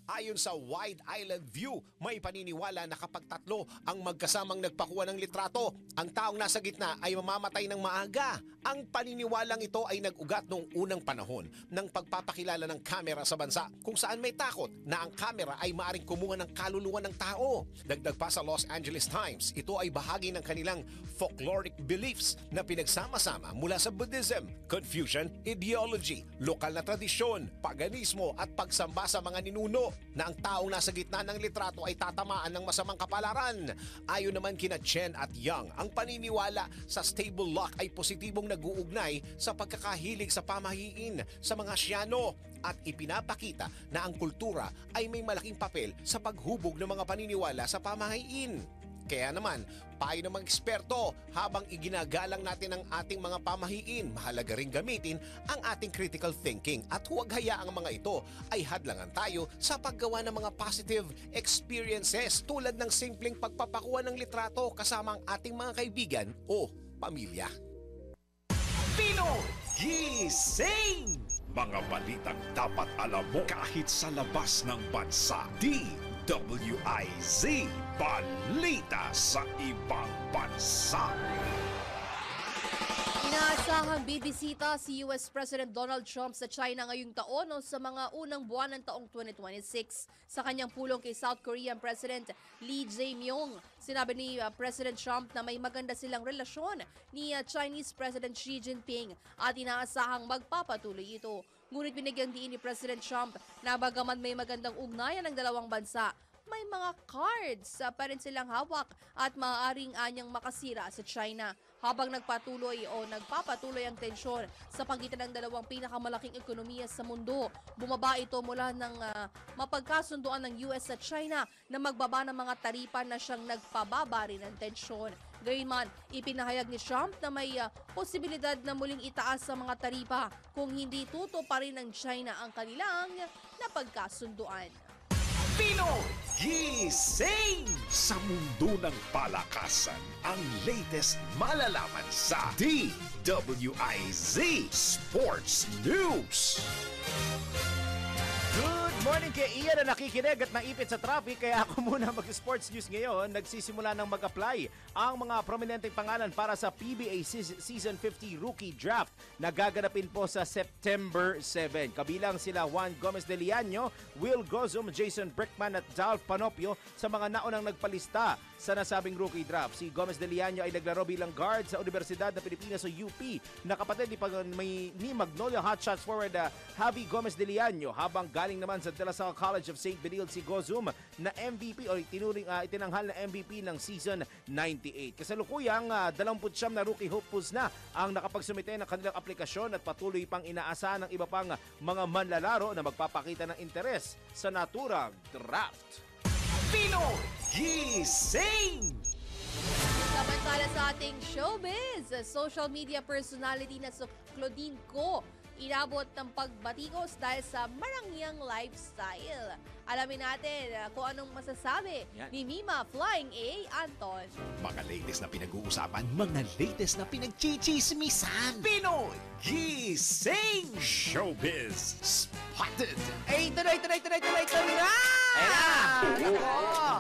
Ayon sa Wide Island View, may paniniwala na kapag tatlo ang magkasamang nagpakuha ng litrato, ang taong nasa gitna ay mamamatay ng maaga. Ang paniniwalang ito ay nag-ugat noong unang panahon ng pagpapakilala ng kamera sa bansa, kung saan may takot na ang kamera ay maaring kumuha ng kaluluwa ng tao. Dagdag pa sa Los Angeles Times, ito ay bahagi ng kanilang folkloric beliefs na pinagsama-sama mula sa Buddhism, Confucian ideology, lokal na tradisyon, paganismo at pagsamba sa mga ninuno, na ang taong nasa gitna ng litrato ay tatamaan ng masamang kapalaran. Ayon naman kina Chen at Young, ang paniniwala sa stable luck ay positibong nag-uugnay sa pagkakahilig sa pamahiin sa mga Asyano at ipinapakita na ang kultura ay may malaking papel sa paghubog ng mga paniniwala sa pamahiin. Kaya naman, payo ng mga eksperto, habang iginagalang natin ang ating mga pamahiin, mahalaga ring gamitin ang ating critical thinking at huwag hayaang mga ito ay hadlangan tayo sa paggawa ng mga positive experiences tulad ng simpleng pagpapakuha ng litrato kasama ang ating mga kaibigan o pamilya. Pinoy Gising! Mga balitang dapat alam mo kahit sa labas ng bansa. DWIZ, balita sa ibang bansa. Inaasahang bibisita si US President Donald Trump sa China ngayong taon o sa mga unang buwan ng taong 2026. Sa kanyang pulong kay South Korean President Lee Jae-myung, sinabi ni President Trump na may maganda silang relasyon ni Chinese President Xi Jinping at inaasahang magpapatuloy ito. Ngunit binigyang diin ni President Trump na bagaman may magandang ugnayan ng dalawang bansa, may mga cards pa rin silang hawak at maaaring anyang makasira sa China. Habang nagpapatuloy ang tensyon sa pagitan ng dalawang pinakamalaking ekonomiya sa mundo, bumaba ito mula ng mapagkasunduan ng US at China na magbaba ng mga taripa na siyang nagpababa rin ng tensyon. Gayunman, ipinahayag ni Trump na may posibilidad na muling itaas sa mga taripa kung hindi tuto pa rin ng China ang kanilang napagkasunduan. Pinoy Gising! Sa mundo ng palakasan, ang latest malalaman sa DWIZ Sports News. Good morning kay Ian na nakikinig at naipit sa traffic, kaya ako muna mag-sports news ngayon. Nagsisimula ng mag-apply ang mga prominenteng pangalan para sa PBA Season 50 Rookie Draft na gaganapin po sa September 7. Kabilang sila Juan Gomez de Liaño, Will Gozum, Jason Brickman at Dalf Panopio sa mga naunang nagpalista sa nasabing rookie draft. Si Gomez de Liaño ay naglaro bilang guard sa Universidad ng Pilipinas o UP na kapatid ni Magnolia Hotshots forward Javi Gomez de Liaño, habang galing naman sa De La Salle College of St. Benilde si Gozum na MVP o itinanghal na MVP ng season 98. Kasalukuyang 29 na rookie hopefuls na ang nakapagsumite ng kanilang aplikasyon at patuloy pang inaasahan ng iba pang mga manlalaro na magpapakita ng interes sa naturang draft. Pinoy Gising! Samantala sa ating showbiz, social media personality na si Claudine Ko inabot ng pagbatikos dahil sa marangyang lifestyle. Alamin natin kung anong masasabi ni Mima Flying A. Anton. Mga latest na pinag-uusapan, mga latest na pinagchichismisan. Pinoy Gising! Showbiz Spotted! Ito na! Ayan na!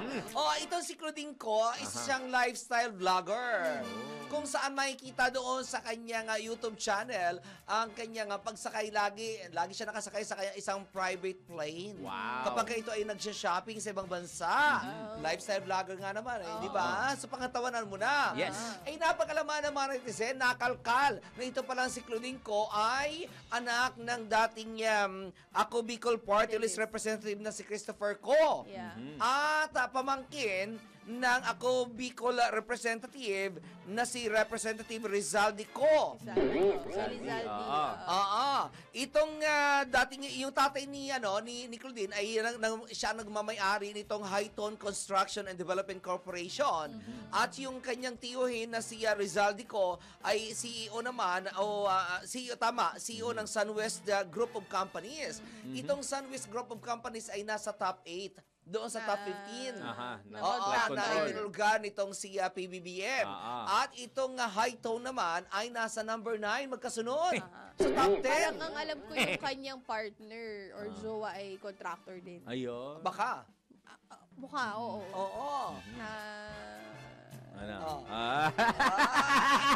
Ito si Claudine Ko, isa siyang lifestyle vlogger. kung saan makikita doon sa kanyang YouTube channel ang kanyang pagsakay lagi siya nakasakay sa kanyang isang private plane. Wow. Kapag ito ay nagsha-shopping sa ibang bansa. Lifestyle vlogger nga naman di ba? So pangatawanan mo na. Yes. Ay napakalaman ng mga netizen, nakalkal na ito palang si Claudine Ko ay anak ng dating Ako Bicol Party List representative na si Christopher Ko. Yeah. At pamangkin ng Ako Bicol representative na si Representative Rizaldi Ko. Itong yung tatay ni Claudine ay siya nagmamay-ari nitong High Tone Construction and Development Corporation. At yung kanyang tiyuhin na si Rizaldi Ko ay CEO naman CEO ng SunWest Group of Companies. Itong SunWest Group of Companies ay nasa top 8 doon sa top 15. Na inulgar nitong si PBBM. At itong High Tone naman ay nasa number 9 magkasunod. Sa top 10. Parang ang alam ko yung kanyang partner or jowa ay contractor din. Ayun. Baka. Mukha, oo. Oo. Na... Ano?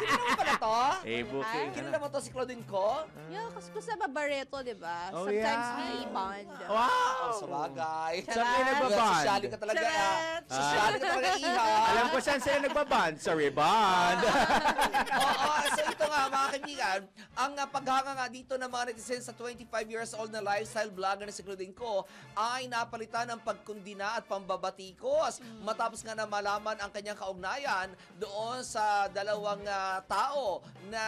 Kilala mo pala to? Booking. Kilala mo to si Claudine Ko? Yeah, kasi ko sa Babareto, di ba? Oh, Sometimes yeah. we bond. Wow! Sa bagay. Saan kayo nagbaband? Sosyali ka talaga. Sosyali ka talaga, Iha. Alam ko saan sila nagbaband. Sa Reband. Oo, so ito nga mga kaibigan, ang paghanga nga dito ng mga netizens sa 25 years old na lifestyle vlogger na si Claudine Ko ay napalitan ng pagkundina at pambabatikos matapos nga na malaman ang kanyang kaugnayan doon sa dalawang tao na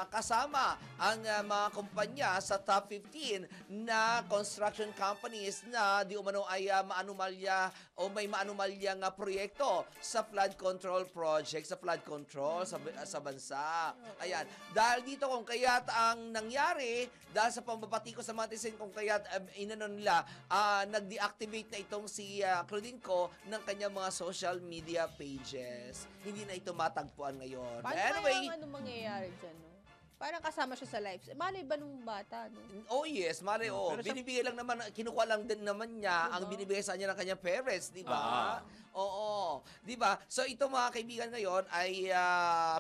kasama ang mga kumpanya sa top 15 na construction companies na di umano ay maanumalya o may maanumalyang proyekto sa flood control project, sa flood control sa bansa. Ayan. Dahil dito kung kaya't ang nangyari, dahil sa pambabatiko sa mga tisin kung kaya't nila, nag-deactivate na itong si Claudine Ko ng kanyang mga social media pages. Hindi na ito matagpuan ngayon. Paano Anyway, kaya mangyayari dyan, no? Parang kasama siya sa lives. Malay ba nung bata, no? oh yes, malay binibigay lang naman, kinukuha lang din naman niya ang binibigay sa kanya ng kanyang parents, di ba? Oo. Di ba? So ito mga kaibigan ngayon ay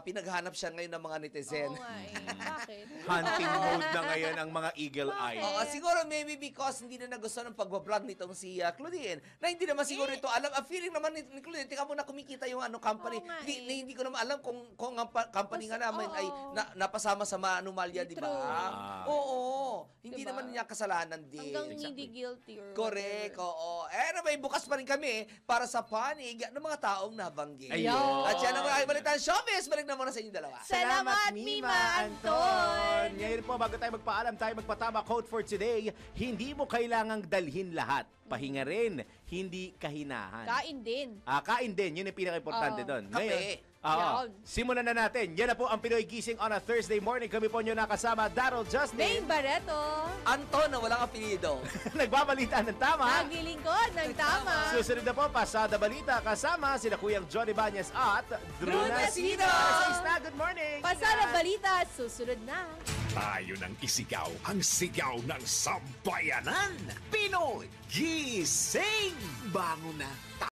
pinaghanap siya ngayon ng mga netizen. Oo nga Bakit? Hunting mode na ngayon ang mga eagle eye. Oo, siguro maybe because hindi na nagustuhan ng pagbablog nitong si Claudine. Na hindi naman siguro ito alam. Ang feeling naman ni Claudine, tika muna kumikita yung company. Hindi ko naman alam kung ang company nga namin ay napasama sa maanumalya, di ba? Oo. Hindi naman niya kasalanan din. Hanggang hindi guilty or correct, oo. Anyway, bukas pa rin kami para sa panig ng mga taong nabanggit. Ayun. At yan ang mga balitan showbiz. Balik na muna sa inyo dalawa. Salamat, Mima Anton! Ngayon po, bago tayo magpaalam, tayo magpatama quote for today. Hindi mo kailangang dalhin lahat. Pahinga rin, hindi kahinahan. Kain din. Kain din. Yun yung pinaka-importante doon. Kape. Simulan na natin. Yan na po ang Pinoy Gising on a Thursday morning. Kami po nyo nakasama, Daryl Justin. Maine Barreto. Anton na walang apelido. Nagbabalita ng tama. Naglilingkod ng tama. Susunod na po, Pasada Balita kasama sina Kuyang Johnny Banyas at Drew Nasino. Good morning. Pasada Balita, susunod na. Tayo nang isigaw ang sigaw ng sambayanan. Pinoy Gising! Bango na.